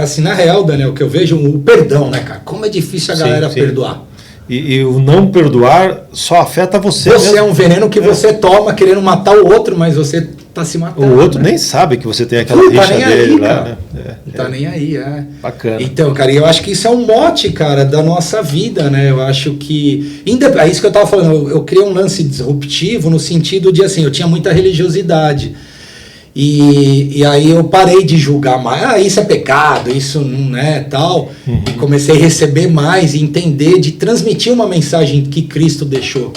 assim, na real, Daniel, o que eu vejo, o perdão, né, cara? Como é difícil a galera perdoar. E o não perdoar só afeta você. Você mesmo. É um veneno que você toma querendo matar o outro, mas você tá se matando. O outro, né, nem sabe que você tem aquela rixa dele aí, lá, né? Não tá nem aí, Bacana. Então, cara, eu acho que isso é um mote, cara, da nossa vida, né? Eu acho que... É isso que eu tava falando, eu criei um lance disruptivo no sentido de, assim, eu tinha muita religiosidade. E aí eu parei de julgar mais, isso é pecado, isso não é tal, e comecei a receber mais e entender, de transmitir uma mensagem que Cristo deixou,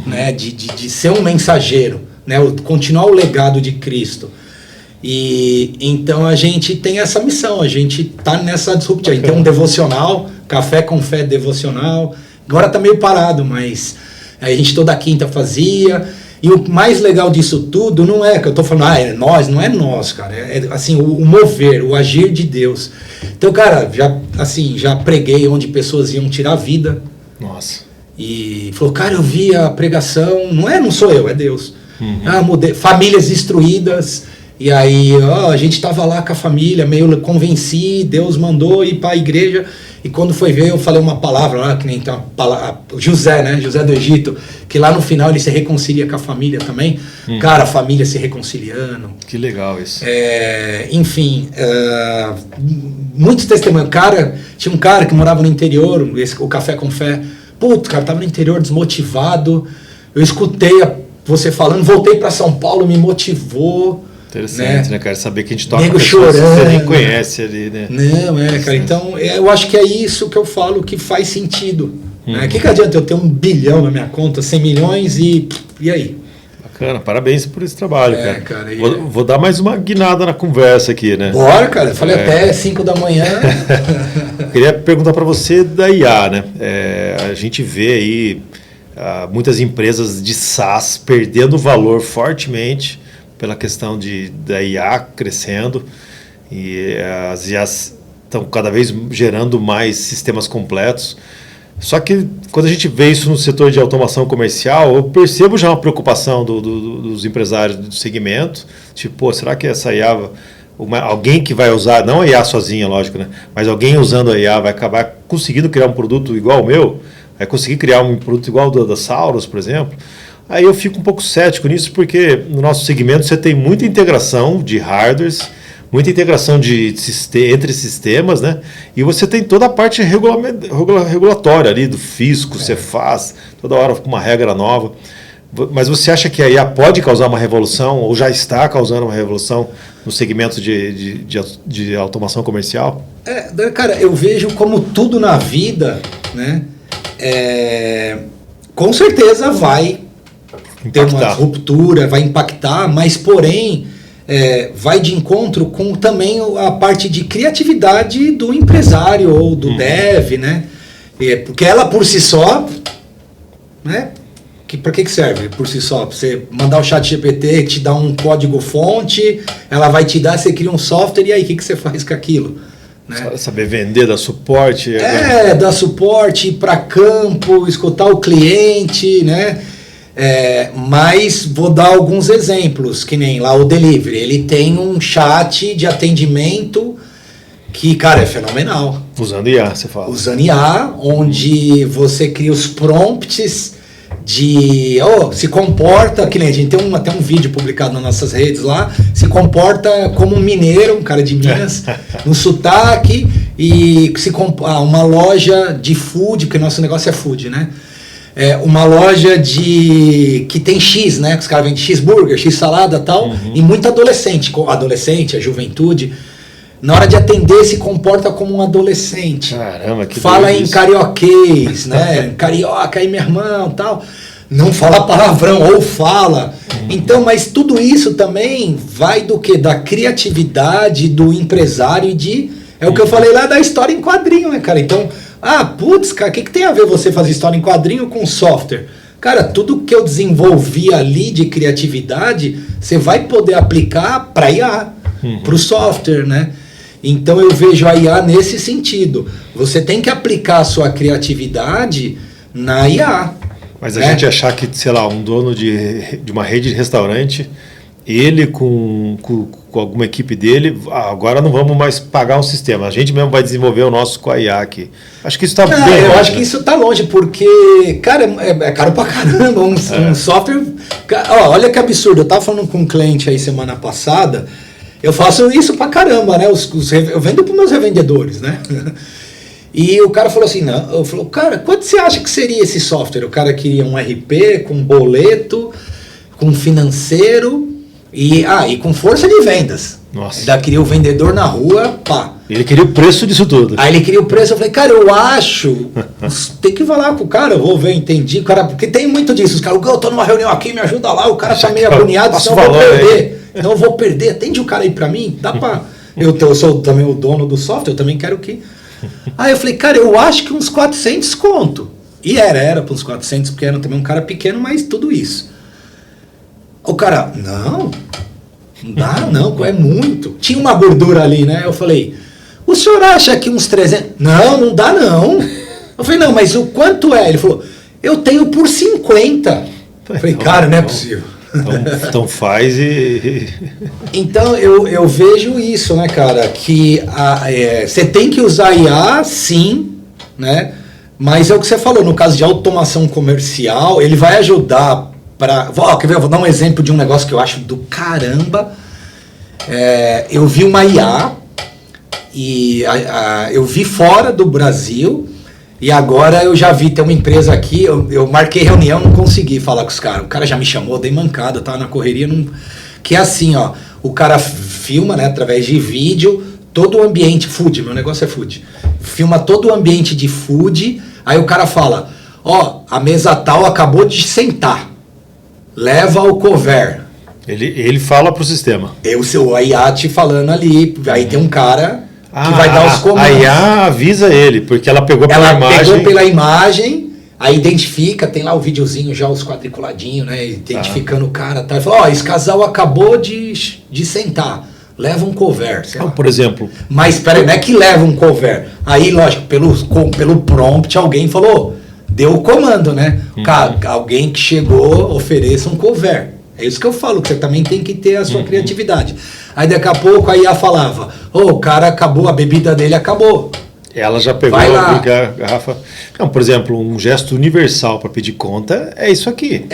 né, de ser um mensageiro, né, continuar o legado de Cristo. E então a gente tem essa missão, a gente tá nessa disruptiva, a gente tem um devocional, Café com Fé devocional, Agora tá meio parado, mas a gente toda quinta fazia. E o mais legal disso tudo não é que eu tô falando, é nós, não é nós, cara. É assim, o mover, o agir de Deus. Então, cara, já preguei onde pessoas iam tirar a vida. Nossa. E falou, cara, eu vi a pregação, não sou eu, é Deus. Famílias destruídas. E aí, a gente tava lá com a família, meio convenci, Deus mandou ir para a igreja. E quando foi ver, eu falei uma palavra lá, que nem tem uma palavra, José, né? José do Egito, que lá no final ele se reconcilia com a família também. Cara, a família se reconciliando. Que legal isso. Enfim, muitos testemunhos. Tinha um cara que morava no interior, o Café com Fé. Putz, cara, tava no interior desmotivado. Eu escutei você falando, voltei para São Paulo, me motivou. Interessante, né, cara? Saber que a gente toca nego pessoas chorando, que você nem conhece ali, né? Não, cara. Então, eu acho que é isso que eu falo que faz sentido. Né? Que adianta eu ter 1 bilhão na minha conta, 100 milhões e aí? Bacana, parabéns por esse trabalho, cara. Cara vou dar mais uma guinada na conversa aqui, né? Bora, cara. Eu falei até 5 da manhã. Queria perguntar para você da IA, né? A gente vê aí muitas empresas de SaaS perdendo valor fortemente pela questão da IA crescendo, e as IAs estão cada vez gerando mais sistemas completos. Só que quando a gente vê isso no setor de automação comercial, eu percebo já uma preocupação dos empresários do segmento, tipo, será que essa IA, alguém que vai usar, não a IA sozinha, lógico, né? Mas alguém usando a IA vai acabar conseguindo criar um produto igual ao meu? Vai conseguir criar um produto igual ao da Saurus, por exemplo? Aí eu fico um pouco cético nisso, porque no nosso segmento você tem muita integração de hardwares, muita integração entre sistemas, né? E você tem toda a parte regulatória ali do fisco, você faz, toda hora com uma regra nova. Mas você acha que a IA pode causar uma revolução, ou já está causando uma revolução no segmento de automação comercial? Cara, eu vejo como tudo na vida, né? Com certeza vai ter uma ruptura, vai impactar, mas porém vai de encontro com também a parte de criatividade do empresário ou do dev, né? Porque ela por si só, né? Para que serve por si só? Pra você mandar o chat GPT, te dar um código fonte, ela vai te dar, você cria um software, e aí o que você faz com aquilo? Né? Saber vender, dar suporte. Dar suporte, ir para campo, escutar o cliente, né? Mas vou dar alguns exemplos, que nem lá o Delivery, ele tem um chat de atendimento que, cara, é fenomenal. Usando IA, você fala. Usando IA, onde você cria os prompts de se comporta, que nem a gente tem até um vídeo publicado nas nossas redes lá, se comporta como um mineiro, um cara de Minas, no sotaque, e uma loja de food, porque nosso negócio é food, né? Uma loja que tem X, né? Os caras vendem cheeseburger, X salada e tal, e muito adolescente, a juventude, na hora de atender se comporta como um adolescente. Caramba, que fala em carioquês, né? Carioca aí, meu irmão, tal. Não fala palavrão, ou fala. Então, mas tudo isso também vai do quê? Da criatividade do empresário é o que eu falei lá da história em quadrinho, né, cara? Então, cara, o que tem a ver você fazer história em quadrinho com software? Cara, tudo que eu desenvolvi ali de criatividade, você vai poder aplicar para IA, para o software, né? Então eu vejo a IA nesse sentido. Você tem que aplicar a sua criatividade na IA. Mas a gente achar que, sei lá, um dono de uma rede de restaurante, ele com alguma equipe dele, agora não vamos mais pagar um sistema, a gente mesmo vai desenvolver o nosso com a IA aqui. Acho que isso está bem longe. Eu acho que isso está longe, porque, cara, é caro pra caramba um software. Olha que absurdo, eu estava falando com um cliente aí semana passada. Eu faço isso pra caramba, né? Eu vendo para meus revendedores, né? E o cara falou assim, cara, quanto você acha que seria esse software? O cara queria um RP com boleto, com financeiro e com força de vendas. Nossa. Ainda queria o vendedor na rua, pá. Ele queria o preço disso tudo. Aí ele queria o preço, eu falei, cara, eu acho, tem que falar com o cara, eu vou ver, entendi. O cara, porque tem muito disso, os caras, eu tô numa reunião aqui, me ajuda lá, o cara tá meio agoniado, senão eu vou perder. Não, eu vou perder, atende o cara aí pra mim, dá pra... Eu sou também o dono do software, eu também quero que... Aí eu falei, cara, eu acho que uns 400 conto. E era para uns 400, porque era também um cara pequeno, mas tudo isso. O cara, não dá não, é muito. Tinha uma gordura ali, né? Eu falei, o senhor acha que uns 300? Não dá não. Eu falei, não, mas o quanto é? Ele falou, eu tenho por 50. Eu falei, cara, não é possível. Então faz e... Então eu vejo isso, né, cara, que você tem que usar IA, sim, né? Mas é o que você falou, no caso de automação comercial, ele vai ajudar para... Quer ver? Eu vou dar um exemplo de um negócio que eu acho do caramba. Eu vi uma IA e eu vi fora do Brasil e agora eu já vi, tem uma empresa aqui, eu marquei reunião, não consegui falar com os caras. O cara já me chamou, dei mancada, tava na correria, que é assim, ó, o cara filma, né, através de vídeo, todo o ambiente, food, meu negócio é food, filma todo o ambiente de food, aí o cara fala, a mesa tal acabou de sentar, leva o cover. Ele fala pro sistema. O IA te falando ali, aí tem um cara que vai dar os comandos. A IA avisa ele, porque ela pegou pela imagem. Ela pegou pela imagem, aí identifica, tem lá o videozinho já, os quadriculadinhos, né, identificando o cara, tá, e fala, esse casal acabou de sentar, leva um cover. Então, por exemplo... Mas, peraí, não é que leva um cover. Aí, lógico, pelo prompt, alguém falou, deu o comando, né? Alguém que chegou, ofereça um cover. É isso que eu falo, que você também tem que ter a sua criatividade. Aí daqui a pouco a IA falava, o cara acabou, a bebida dele acabou. Ela já pegou a garrafa. Não, por exemplo, um gesto universal para pedir conta é isso aqui.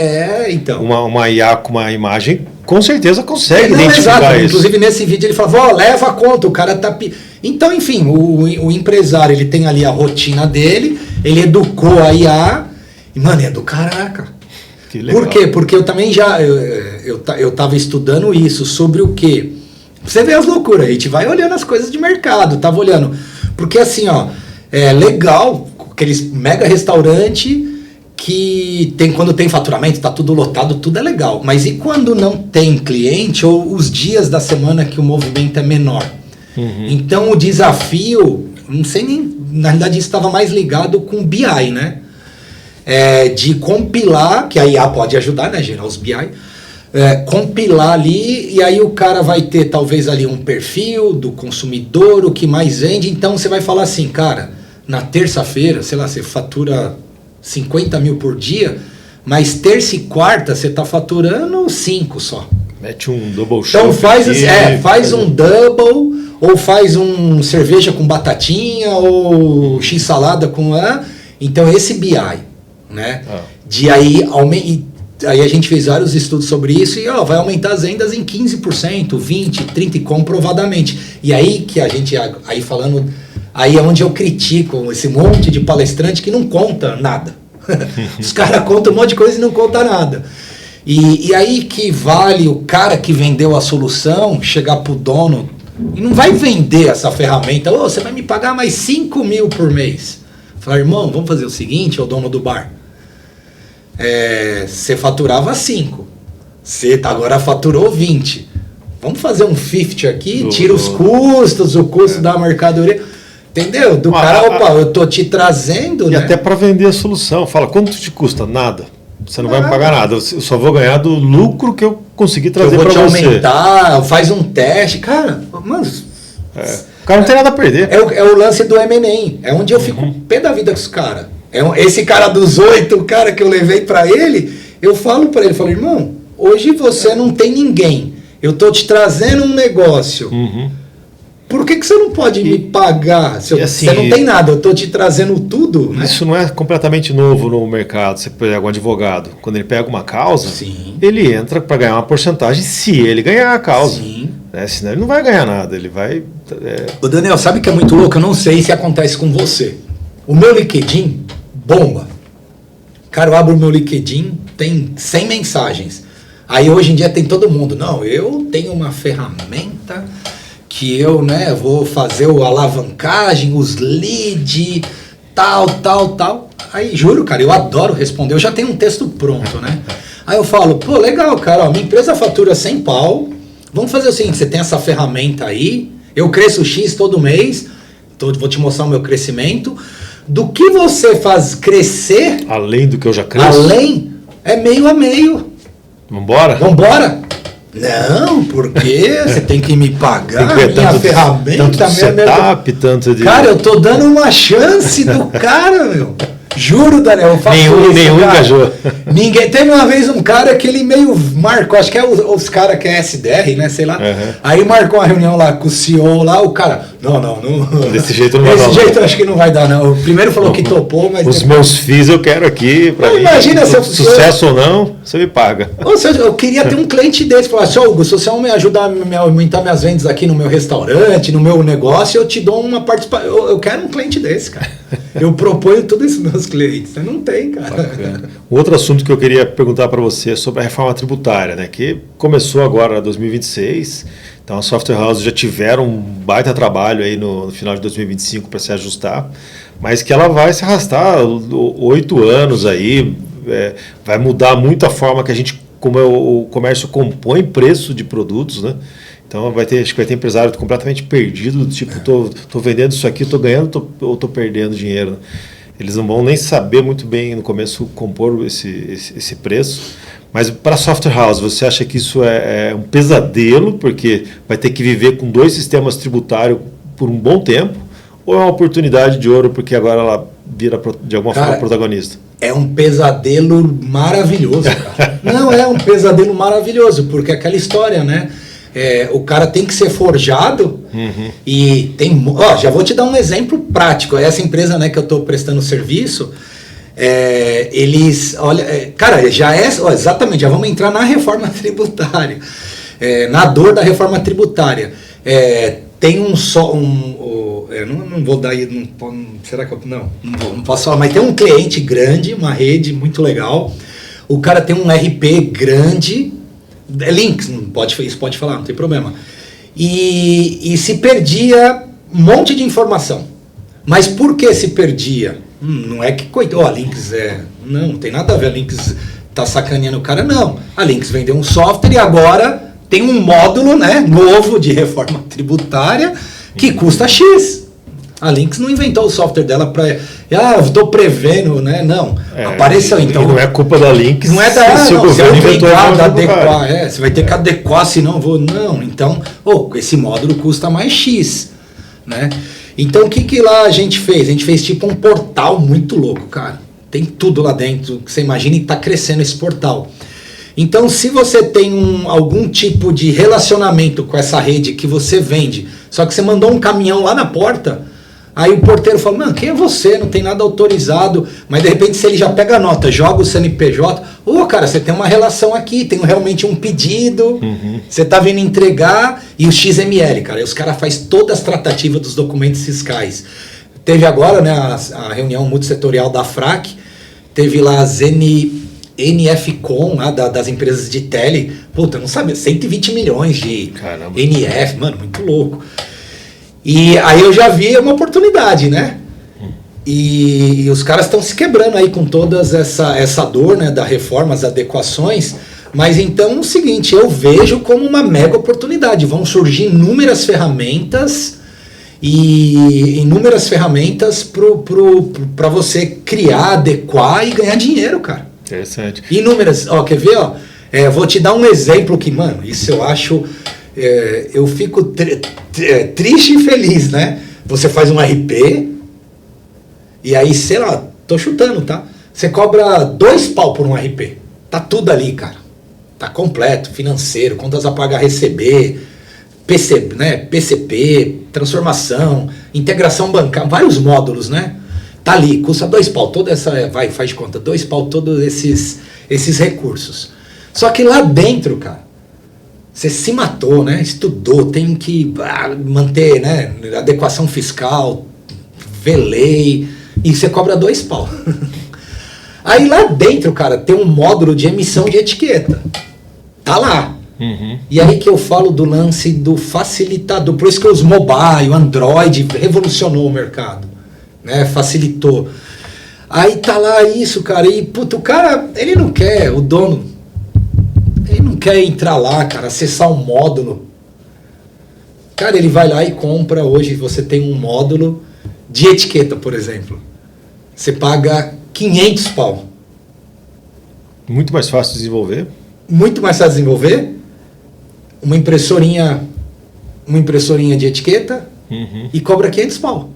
Então. Uma IA com uma imagem com certeza consegue identificar exato. isso. Inclusive nesse vídeo ele falava, leva a conta, o cara tá... Então, enfim, o empresário, ele tem ali a rotina dele, ele educou a IA, e, mano, é do caraca. Que legal. Por quê? Porque eu também eu tava estudando isso, sobre o quê? Você vê as loucuras, a gente vai olhando as coisas de mercado, tava olhando. Porque assim, é legal, aqueles mega restaurante que quando tem faturamento, tá tudo lotado, tudo é legal. Mas e quando não tem cliente, ou os dias da semana que o movimento é menor? Então o desafio, não sei nem, na realidade isso estava mais ligado com BI, né? De compilar, que a IA pode ajudar, né, gerar os BI, compilar ali, e aí o cara vai ter talvez ali um perfil do consumidor, o que mais vende, então você vai falar assim, cara, na terça-feira, sei lá, você fatura 50 mil por dia, mas terça e quarta você está faturando 5 só. Mete um double shot. Então faz um double, ou faz um cerveja com batatinha, ou x-salada com... Então esse BI, né? De aí a gente fez vários estudos sobre isso e vai aumentar as vendas em 15%, 20%, 30% comprovadamente. E aí que a gente, aí é onde eu critico esse monte de palestrante que não conta nada. Os caras contam um monte de coisa e não conta nada. E aí que vale o cara que vendeu a solução chegar pro dono e não vai vender essa ferramenta. Você vai me pagar mais 5 mil por mês. Falar, irmão, vamos fazer o seguinte, é o dono do bar. Você faturava 5. Você agora faturou 20. Vamos fazer um 50 aqui, tira os custos, o custo da mercadoria. Entendeu? Do cara, eu tô te trazendo, e né? até para vender a solução. Fala, quanto te custa? Nada. Você não vai me pagar nada. Eu só vou ganhar do lucro que eu consegui trazer para você. Eu vou te aumentar, faz um teste. Cara, mano... O cara não tem nada a perder. É o lance do M&A. É onde eu fico pé da vida com os caras. Esse cara dos 8, o cara que eu levei para ele, eu falo para ele, irmão, hoje você não tem ninguém. Eu tô te trazendo um negócio. Por que você não pode me pagar? Você não tem nada, eu tô te trazendo tudo. Né? Isso não é completamente novo no mercado. Você pega um advogado, quando ele pega uma causa, ele entra para ganhar uma porcentagem se ele ganhar a causa. Senão ele não vai ganhar nada, ele vai... Ô Daniel, sabe o que é muito louco? Eu não sei se acontece com você. O meu LinkedIn bomba. Cara, eu abro o meu LinkedIn, tem 100 mensagens. Aí hoje em dia tem todo mundo. Não, eu tenho uma ferramenta que eu, vou fazer a alavancagem, os leads, tal. Aí, juro, cara, eu adoro responder. Eu já tenho um texto pronto, né? Aí eu falo, legal, cara, minha empresa fatura 100 pau. Vamos fazer o seguinte, você tem essa ferramenta aí, eu cresço X todo mês, vou te mostrar o meu crescimento. do que você faz crescer, além do que eu já cresço, além, é meio a meio. Vambora? Vambora? Não, porque você tem que me pagar tem que ver minha ferramenta, tanto de setup, tanto de... Cara, eu tô dando uma chance do cara, meu. Juro, Daniel, eu faço nenhum engajou. Ninguém. Teve uma vez um cara que ele meio marcou, acho que é os caras que é SDR, né? Sei lá. Uhum. Aí marcou uma reunião lá com o CEO lá, o cara. Não. Desse jeito não vai dar. Desse jeito eu acho que não vai dar, não. O primeiro falou que topou, mas. Os meus FIIs eu quero aqui. Pra mim, imagina se eu. Sucesso ou não, você me paga. Ou seja, eu queria ter um cliente desse. Falar assim, Hugo, se você me ajudar a aumentar minhas vendas aqui no meu restaurante, no meu negócio, eu te dou uma participação. Eu quero um cliente desse, cara. Eu proponho tudo isso aos meus clientes. Você não tem, cara. Bacana. Um outro assunto que eu queria perguntar para você é sobre a reforma tributária, né? Que começou agora em 2026. Então, as software houses já tiveram um baita trabalho aí no final de 2025 para se ajustar, mas que ela vai se arrastar 8 anos aí, vai mudar muito a forma que a gente, como o comércio compõe preço de produtos, né? Então acho que vai ter empresário completamente perdido, tipo, tô vendendo isso aqui, tô ganhando ou tô perdendo dinheiro, né? Eles não vão nem saber muito bem no começo compor esse preço. Mas para a software house, você acha que isso é um pesadelo, porque vai ter que viver com 2 sistemas tributários por um bom tempo, ou é uma oportunidade de ouro, porque agora ela vira, de alguma forma, protagonista? É um pesadelo maravilhoso, cara. Não, é um pesadelo maravilhoso, porque aquela história, né? O cara tem que ser forjado e tem... já vou te dar um exemplo prático. Essa empresa, né, que eu estou prestando serviço... eles, olha, cara, exatamente, já vamos entrar na reforma tributária, na dor da reforma tributária. Tem não vou dar aí, será que eu não posso falar, mas tem um cliente grande, uma rede muito legal. O cara tem um RP grande, links, isso pode falar, não tem problema. E se perdia um monte de informação. Mas por que se perdia? Não é que coitado, a Lynx não tem nada a ver, a Lynx tá sacaneando o cara, não. A Lynx vendeu um software e agora tem um módulo, né, novo de reforma tributária que custa X. A Lynx não inventou o software dela para... eu estou prevendo, né? Não, apareceu então... Não é culpa da Lynx. Não é da... se o governo inventou adequar, você vai ter que adequar, senão eu vou... Não, então, esse módulo custa mais X, né? Então, o que lá a gente fez? A gente fez tipo um portal muito louco, cara. Tem tudo lá dentro que você imagina e está crescendo esse portal. Então, se você tem algum tipo de relacionamento com essa rede que você vende, só que você mandou um caminhão lá na porta, aí o porteiro fala, não, quem é você? Não tem nada autorizado. Mas, de repente, se ele já pega a nota, joga o CNPJ, cara, você tem uma relação aqui, tem realmente um pedido, você está vindo entregar, e o XML, cara, os caras fazem todas as tratativas dos documentos fiscais. Teve agora, né, a reunião multissetorial da FRAC, teve lá as NFCom, lá das empresas de tele, não sabia, 120 milhões de Caramba. NF, mano, muito louco. E aí eu já vi uma oportunidade, né? E os caras estão se quebrando aí com todas essa dor, né, da reforma, as adequações. Mas então é o seguinte, eu vejo como uma mega oportunidade. Vão surgir inúmeras ferramentas para você criar, adequar e ganhar dinheiro, cara. Interessante. Inúmeras. Quer ver? Vou te dar um exemplo que, mano, isso eu acho... eu fico triste e feliz, né? Você faz um RP e aí, sei lá, tô chutando, tá? Você cobra 2 pau por um RP. Tá tudo ali, cara. Tá completo, financeiro, contas a pagar, receber, PCP, transformação, integração bancária, vários módulos, né? Tá ali, custa 2 pau. Toda essa, faz de conta, 2 pau todos esses recursos. Só que lá dentro, cara, você se matou, né? Estudou, tem que manter, né, adequação fiscal, ver lei, e você cobra 2 pau. Aí lá dentro, cara, tem um módulo de emissão de etiqueta. Tá lá. E aí que eu falo do lance do facilitador. Por isso que os mobile, Android, revolucionou o mercado, né? Facilitou. Aí tá lá isso, cara. E, o cara, ele não quer, o dono... Ele não quer entrar lá, cara, acessar um módulo. Cara, ele vai lá e compra. Hoje você tem um módulo de etiqueta, por exemplo. você paga 500 pau. Muito mais fácil de desenvolver. Muito mais fácil de desenvolver. Uma impressorinha de etiqueta e cobra 500 pau.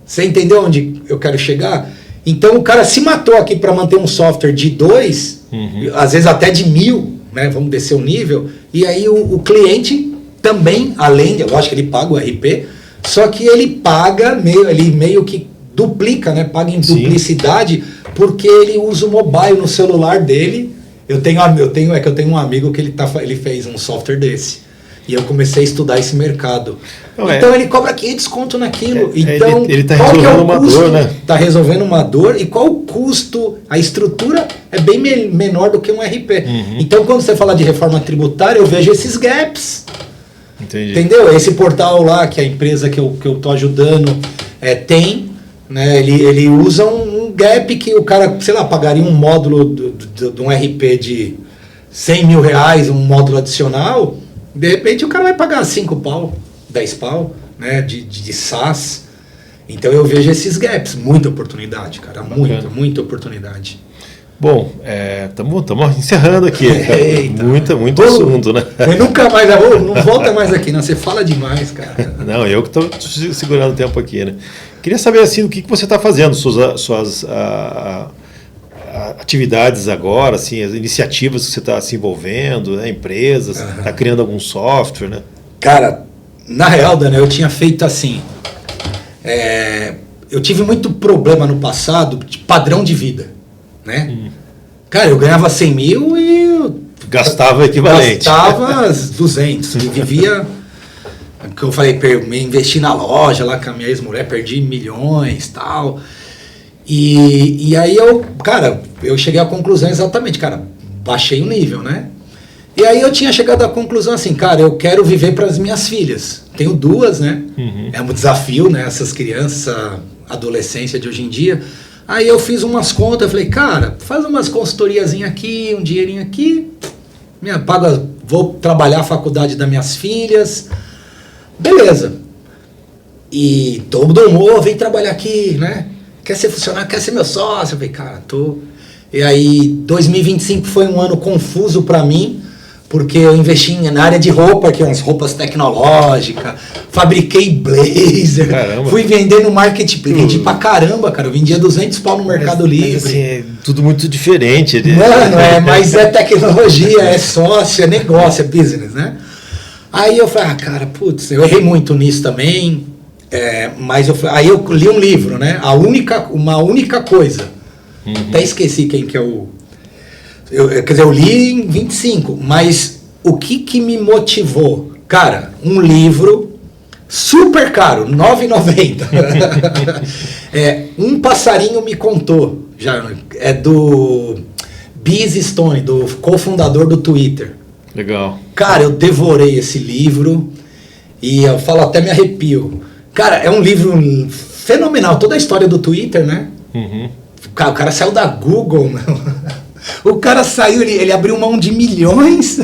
Você entendeu onde eu quero chegar? Então o cara se matou aqui para manter um software de 2, às vezes até de 1.000, né? Vamos descer o nível. E aí o cliente também, além de, lógico que ele paga o RP, só que ele paga, ele meio que duplica, né? Paga em duplicidade, porque ele usa o mobile no celular dele. Eu tenho um amigo que ele fez um software desse. E eu comecei a estudar esse mercado. Então ele cobra 500 conto naquilo. Então, ele está resolvendo uma dor, né? Está resolvendo uma dor. E qual o custo? A estrutura é bem menor do que um RP. Então, quando você fala de reforma tributária, eu vejo esses gaps. Entendi. Entendeu? Esse portal lá, que a empresa que eu estou ajudando tem, né? Ele usa um gap que o cara, sei lá, pagaria um módulo de um RP de 100 mil reais, um módulo adicional. De repente o cara vai pagar 5 pau, 10 pau, né, de SaaS. Então eu vejo esses gaps, muita oportunidade, cara, muita oportunidade. Bom, estamos encerrando aqui. Muito assunto, né? Eu nunca mais, não volta mais aqui, não, você fala demais, cara. Não, eu que estou segurando o tempo aqui, né? Queria saber assim, o que você está fazendo, suas atividades agora, assim, as iniciativas que você está se envolvendo, né, empresas, está criando algum software, né? Cara, na real, Daniel, eu tinha feito assim, eu tive muito problema no passado de padrão de vida, né? Cara, eu ganhava 100 mil e eu gastava equivalente. Gastava 200, eu vivia, que eu falei, me investi na loja lá com a minha ex-mulher, perdi milhões e tal. E aí eu cheguei à conclusão exatamente, cara, baixei o nível, né? E aí eu tinha chegado à conclusão assim, cara, eu quero viver para as minhas filhas. Tenho 2, né? É um desafio, né? Essas crianças, adolescência de hoje em dia. Aí eu fiz umas contas, eu falei, cara, faz umas consultoriazinhas aqui, um dinheirinho aqui, vou trabalhar a faculdade das minhas filhas, beleza. E todo mundo vem trabalhar aqui, né? Quer ser funcionário, quer ser meu sócio. Eu falei, cara, E aí, 2025 foi um ano confuso para mim, porque eu investi na área de roupa, que é umas roupas tecnológicas, fabriquei blazer, fui vender no marketplace, vendi pra caramba, cara, eu vendia 200 pau no Mercado Livre. Mas assim, é tudo muito diferente. Mano, mas é tecnologia, é sócio, é negócio, é business, né? Aí eu falei, cara, putz, eu errei muito nisso também. Mas aí eu li um livro, né? Uma única coisa. Até esqueci quem que é quer dizer, eu li em 25, mas o que me motivou? Cara, um livro super caro, R$ 9,90. Um passarinho me contou, é do Biz Stone, do cofundador do Twitter. Legal. Cara, eu devorei esse livro e eu falo, até me arrepio. Cara, é um livro fenomenal, toda a história do Twitter, né? O cara saiu da Google, meu. O cara saiu, ele abriu mão de milhões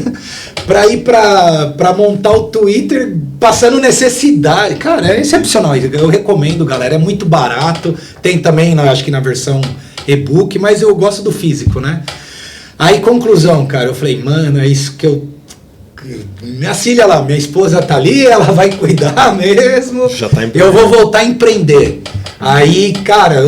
para ir para montar o Twitter, passando necessidade. Cara, é excepcional, eu recomendo, galera, é muito barato. Tem também, acho que na versão e-book, mas eu gosto do físico, né? Aí, conclusão, cara, eu falei, mano, é isso que minha filha lá, minha esposa tá ali, ela vai cuidar mesmo. Já tá eu vou voltar a empreender. Aí, cara,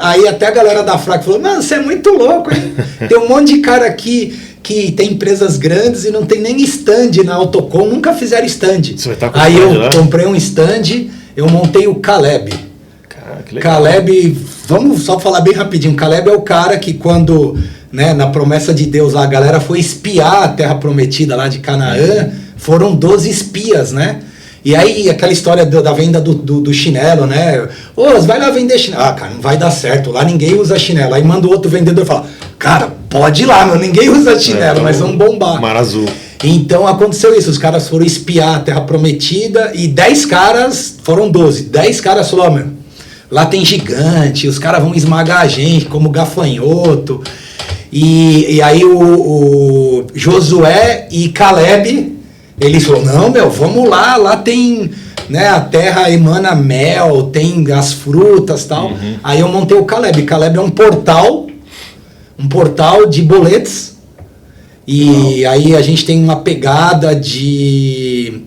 aí até a galera da FRAC falou, mano, você é muito louco, hein? Tem um monte de cara aqui que tem empresas grandes e não tem nem stand na Autocom, nunca fizeram stand. Você vai estar com aí stand, eu comprei um stand, eu montei o Caleb. Cara, que legal. Caleb, vamos só falar bem rapidinho, Caleb é o cara que quando... Né, na promessa de Deus, a galera foi espiar a terra prometida lá de Canaã, foram 12 espias, né? E aí aquela história da venda do chinelo, né? Vai lá vender chinelo. Ah, cara, não vai dar certo, lá ninguém usa chinelo. Aí manda o outro vendedor e fala, cara, pode ir lá, meu, ninguém usa chinelo, mas vamos bombar. Mar Azul. Então aconteceu isso, os caras foram espiar a terra prometida e 10 caras, foram 12, 10 caras falaram, meu, lá tem gigante, os caras vão esmagar a gente como gafanhoto. E aí o Josué e Caleb Ele falou, não, meu, vamos lá tem, né, a terra emana mel, tem as frutas e tal. Aí eu montei o Caleb. Caleb é um portal de boletos. E aí a gente tem uma pegada de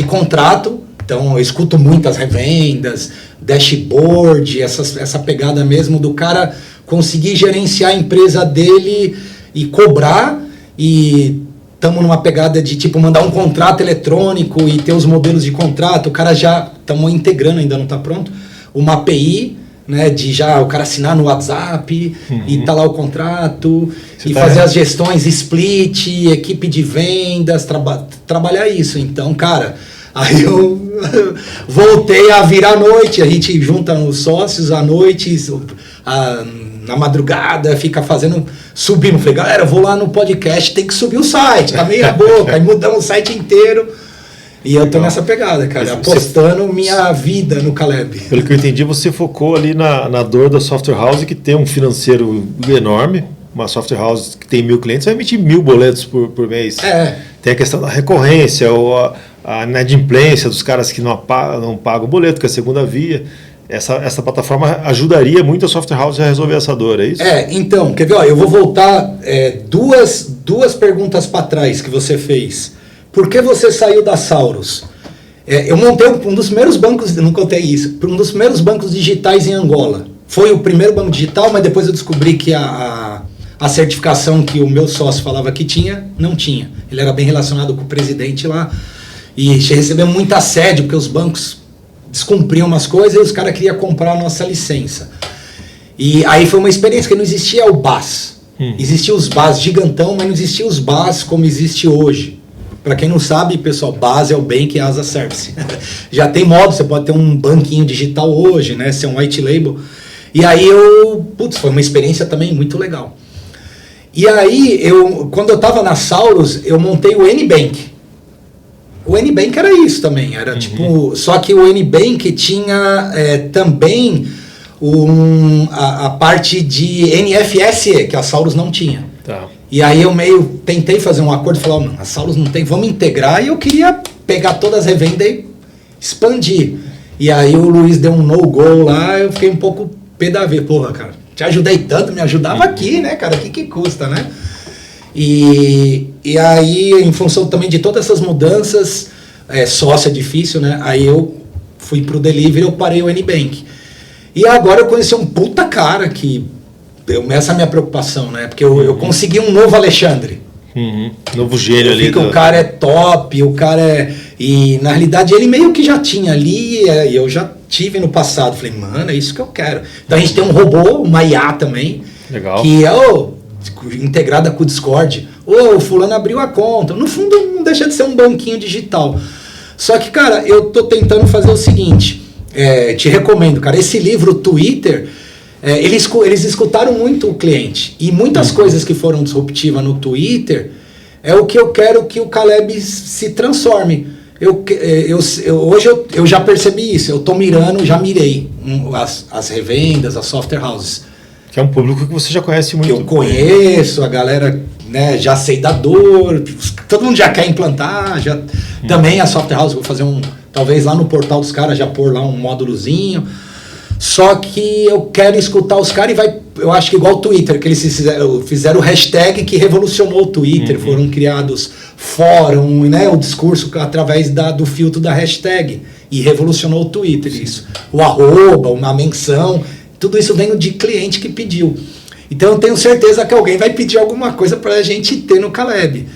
contrato. Então eu escuto muitas revendas, dashboard, essa pegada mesmo do cara conseguir gerenciar a empresa dele e cobrar. E estamos numa pegada de tipo mandar um contrato eletrônico e ter os modelos de contrato. O cara já estamos integrando, ainda não está pronto, uma API, né, de já o cara assinar no WhatsApp e tá lá o contrato. Você e fazer as gestões, split, equipe de vendas, trabalhar isso. Então, cara, aí eu voltei a virar à noite. A gente junta os sócios à noite, na madrugada, fica subindo. Falei, galera, eu vou lá no podcast, tem que subir o site, tá meia boca. Aí mudamos o site inteiro. E eu tô nessa pegada, cara, apostando minha vida no Caleb. Pelo que eu entendi, você focou ali na dor da software house, que tem um financeiro enorme. Uma software house que tem 1.000 clientes, vai emitir 1.000 boletos por mês. Tem a questão da recorrência, ou a inadimplência dos caras que não pagam o boleto, que é a segunda via. Essa plataforma ajudaria muito a software house a resolver essa dor, é isso? Então, quer ver? Ó, eu vou voltar duas perguntas para trás que você fez. Por que você saiu da Saurus? Eu montei um dos primeiros bancos, não contei isso, um dos primeiros bancos digitais em Angola. Foi o primeiro banco digital, mas depois eu descobri que a certificação que o meu sócio falava que tinha, não tinha. Ele era bem relacionado com o presidente lá e recebeu muito assédio, porque os bancos descumpriam umas coisas e os caras queriam comprar a nossa licença. E aí foi uma experiência que não existia o BAS. Existia os BAS gigantão, mas não existia os BAS como existe hoje. Para quem não sabe, pessoal, BAS é o Bank as a Service. Já tem modo, você pode ter um banquinho digital hoje, né? Ser um white label. E aí foi uma experiência também muito legal. E aí, quando eu estava na Saurus, eu montei o N-Bank. O N-Bank era isso também, era tipo... Só que o N-Bank tinha também a parte de NFSE, que a Saurus não tinha. Tá. E aí eu meio tentei fazer um acordo e falar, não, a Saurus não tem, vamos integrar, e eu queria pegar todas as revendas e expandir. E aí o Luiz deu um no-go lá, eu fiquei um pouco pé da vida. Porra, cara, te ajudei tanto, me ajudava aqui, né, cara, que custa, né? E aí, em função também de todas essas mudanças, sócio é difícil, né? Aí eu fui pro delivery, eu parei o N-Bank. E agora eu conheci um puta cara que... essa é a minha preocupação, né? Porque eu consegui um novo Alexandre. Novo gênio ali. O cara é top, o cara é... E na realidade ele meio que já tinha ali, e eu já tive no passado. Falei, mano, é isso que eu quero. Então a gente tem um robô, uma IA também. Legal. Que é integrada com o Discord. O fulano abriu a conta. No fundo não deixa de ser um banquinho digital. Só que, cara, eu tô tentando fazer o seguinte. Te recomendo, cara. Esse livro, Twitter... Eles escutaram muito o cliente. E muitas coisas que foram disruptivas no Twitter é o que eu quero que o Caleb se transforme. Hoje eu já percebi isso. Eu estou mirando, já mirei as revendas, as software houses. Que é um público que você já conhece muito. Que eu conheço, a galera, né, já sei da dor. Todo mundo já quer implantar. Também a software house, vou fazer talvez lá no portal dos caras, já pôr lá um módulozinho. Só que eu quero escutar os caras eu acho que igual o Twitter, que eles fizeram o hashtag que revolucionou o Twitter, foram criados fórum, né, o discurso através do filtro da hashtag, e revolucionou o Twitter, isso. O arroba, uma menção, tudo isso vem de cliente que pediu. Então eu tenho certeza que alguém vai pedir alguma coisa para a gente ter no Caleb.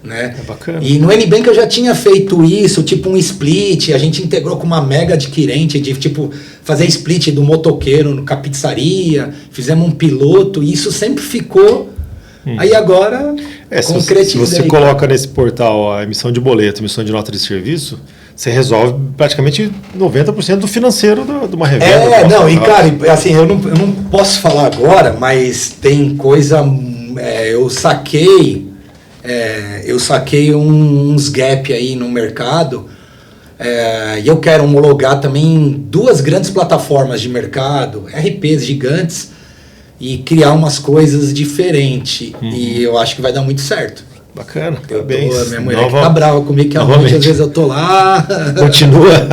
Né? É bacana. E no N-Bank eu já tinha feito isso, tipo um split, a gente integrou com uma mega adquirente de tipo fazer split do motoqueiro com a pizzaria, fizemos um piloto e isso sempre ficou. Aí agora concretizei. Se você coloca nesse portal a emissão de boleto, emissão de nota de serviço, você resolve praticamente 90% do financeiro de uma revenda. E cara, assim, eu não posso falar agora, mas tem coisa, eu saquei uns gap aí no mercado, e eu quero homologar também 2 grandes plataformas de mercado, RPs gigantes, e criar umas coisas diferentes. E eu acho que vai dar muito certo. Bacana, parabéns. Minha mulher que tá brava comigo, que à noite às vezes eu tô lá. Continua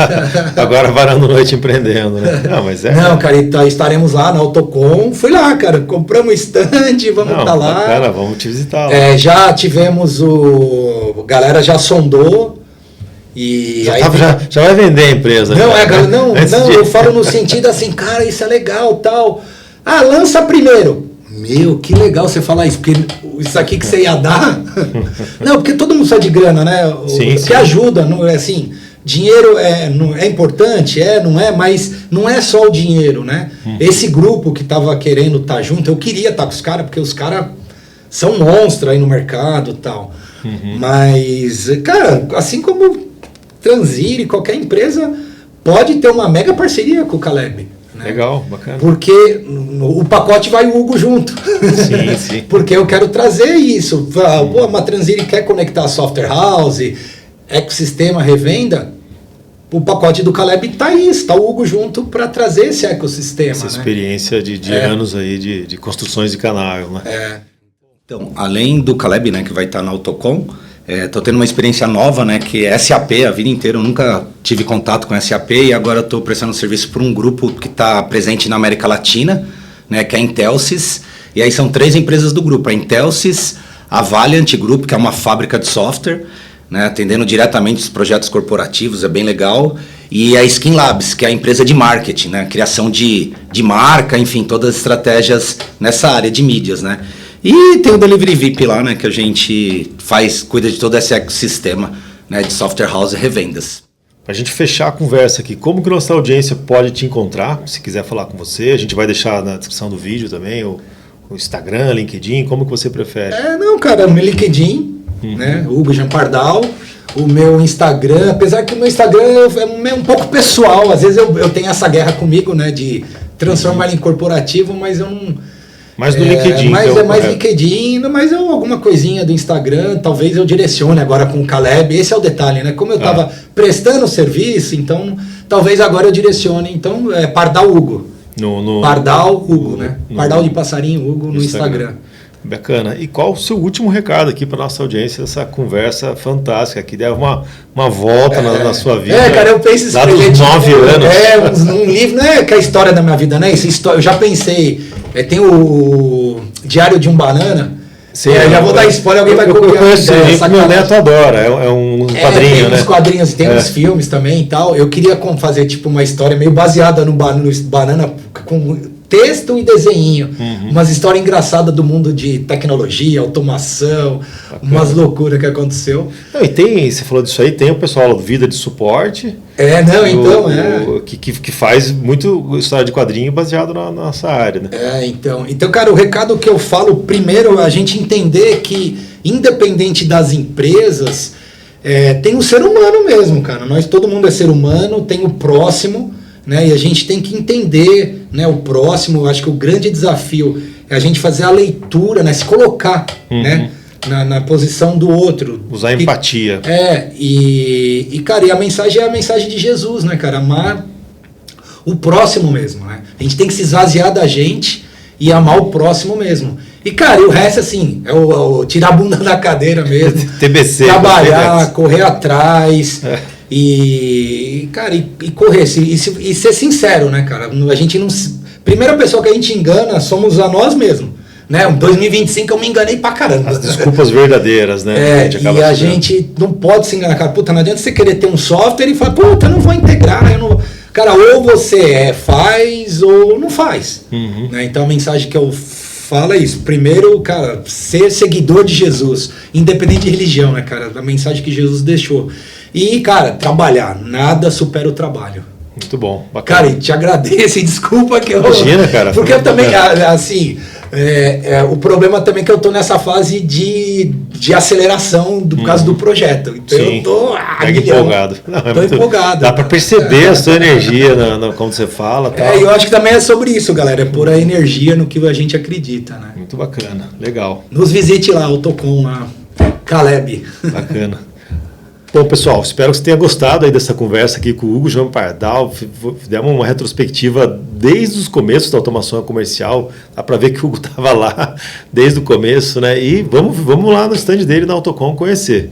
agora varando noite empreendendo, né? Não, mas Não, cara, então, estaremos lá na Autocom. Fui lá, cara, compramos stand, vamos estar lá. Bacana, vamos te visitar lá. Já tivemos a galera já sondou. E já vai vender a empresa. Não, eu falo no sentido assim, cara, isso é legal, tal. Lança primeiro. Meu, que legal você falar isso, porque isso aqui que você ia dar... Não, porque todo mundo sai de grana, né? Sim, que ajuda, não é assim... Dinheiro é importante, não é, mas não é só o dinheiro, né? Esse grupo que estava querendo estar junto, eu queria estar com os caras, porque os caras são monstros aí no mercado e tal. Mas, cara, assim como Transire, qualquer empresa pode ter uma mega parceria com o Caleb. Né? Legal, bacana. Porque o pacote vai o Hugo junto. Sim, sim. Porque eu quero trazer isso. Pô, a Transire quer conectar software house, ecossistema, revenda. O pacote do Caleb está aí, está o Hugo junto para trazer esse ecossistema. Essa experiência de anos aí de construções de canal, né? Então, além do Caleb, né, que vai estar na Autocom, estou tendo uma experiência nova, né, que é SAP. A vida inteira eu nunca tive contato com SAP e agora estou prestando serviço para um grupo que está presente na América Latina, né, que é a Intelsys. E aí são 3 empresas do grupo: a Intelsys, a Valiant Group, que é uma fábrica de software, né, atendendo diretamente os projetos corporativos, é bem legal, e a Skin Labs, que é a empresa de marketing, né, criação de marca, enfim, todas as estratégias nessa área de mídias, né. E tem o Delivery VIP lá, né, que a gente cuida de todo esse ecossistema, né, de software house e revendas. Para a gente fechar a conversa aqui, como que nossa audiência pode te encontrar? Se quiser falar com você, a gente vai deixar na descrição do vídeo também, o Instagram, LinkedIn, como que você prefere? Não, cara, o meu LinkedIn, né, Hugo Jean Pardal, o meu Instagram, apesar que o meu Instagram é um pouco pessoal, às vezes eu tenho essa guerra comigo, né, de transformar ele em corporativo, mas eu não... Mais do LinkedIn. Mas é mais LinkedIn, mas alguma coisinha do Instagram, talvez eu direcione agora com o Caleb. Esse é o detalhe, né? Como eu estava prestando serviço, então talvez agora eu direcione. Então é Pardal Hugo. Pardal Hugo, né? Pardal de passarinho Hugo no Instagram. Bacana. E qual o seu último recado aqui para nossa audiência dessa conversa fantástica que deu uma volta na sua vida? Cara, eu penso isso. Lá dos 9 anos. Um livro, não é que a história da minha vida, né? Eu já pensei. Tem o Diário de um Banana. Sim, já vou dar spoiler, alguém vai copiar. Eu conheço esse livro, meu neto adora. É um quadrinho, tem né? Tem uns quadrinhos, tem uns filmes também e tal. Eu queria fazer tipo uma história meio baseada no Banana, com texto e desenho. Umas histórias engraçadas do mundo de tecnologia, automação, umas loucuras que aconteceu. Não, e você falou disso aí, tem o pessoal do Vida de Suporte. Que faz muito história de quadrinho baseado na nossa área, né? Então, cara, o recado que eu falo primeiro é a gente entender que, independente das empresas, tem o ser humano mesmo, cara. Todo mundo é ser humano, tem o próximo, né? E a gente tem que entender, né, o próximo. Eu acho que o grande desafio é a gente fazer a leitura, né, se colocar, né, na posição do outro. Usar empatia. Cara, e a mensagem é a mensagem de Jesus, né, cara? Amar o próximo mesmo, né? A gente tem que se esvaziar da gente e amar o próximo mesmo. E, cara, e o resto, assim, é o tirar a bunda da cadeira mesmo. TBC. Trabalhar, correr atrás. E, cara, e correr, e ser sincero, né, cara? A gente não... Primeira pessoa que a gente engana somos a nós mesmos. Né? Em 2025 eu me enganei pra caramba. As desculpas verdadeiras, né? A gente não pode se enganar, cara. Puta, não adianta você querer ter um software e falar, puta, eu não vou integrar, eu não... Cara, ou você faz ou não faz. Né? Então a mensagem que eu falo é isso. Primeiro, cara, ser seguidor de Jesus, independente de religião, né, cara? A mensagem que Jesus deixou. E, cara, trabalhar. Nada supera o trabalho. Muito bom. Bacana. Cara, e te agradeço e desculpa que eu... Imagina, cara. Porque eu também, assim... o problema também é que eu tô nessa fase de aceleração por causa do projeto. Então sim. Eu tô empolgado. Empolgado. Dá para perceber a sua energia como você fala. Tal. Eu acho que também é sobre isso, galera. É pôr a energia no que a gente acredita, né? Muito bacana. Legal. Nos visite lá, Autocom lá. Caleb. Bacana. Bom, pessoal, espero que você tenha gostado aí dessa conversa aqui com o Hugo João Pardal. Demos uma retrospectiva desde os começos da automação comercial. Dá para ver que o Hugo estava lá desde o começo, né? E vamos lá no stand dele na Autocom conhecer.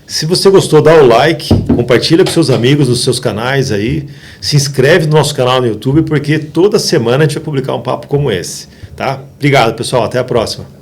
Se você gostou, dá o like, compartilha com seus amigos nos seus canais aí, se inscreve no nosso canal no YouTube, porque toda semana a gente vai publicar um papo como esse, tá? Obrigado, pessoal. Até a próxima.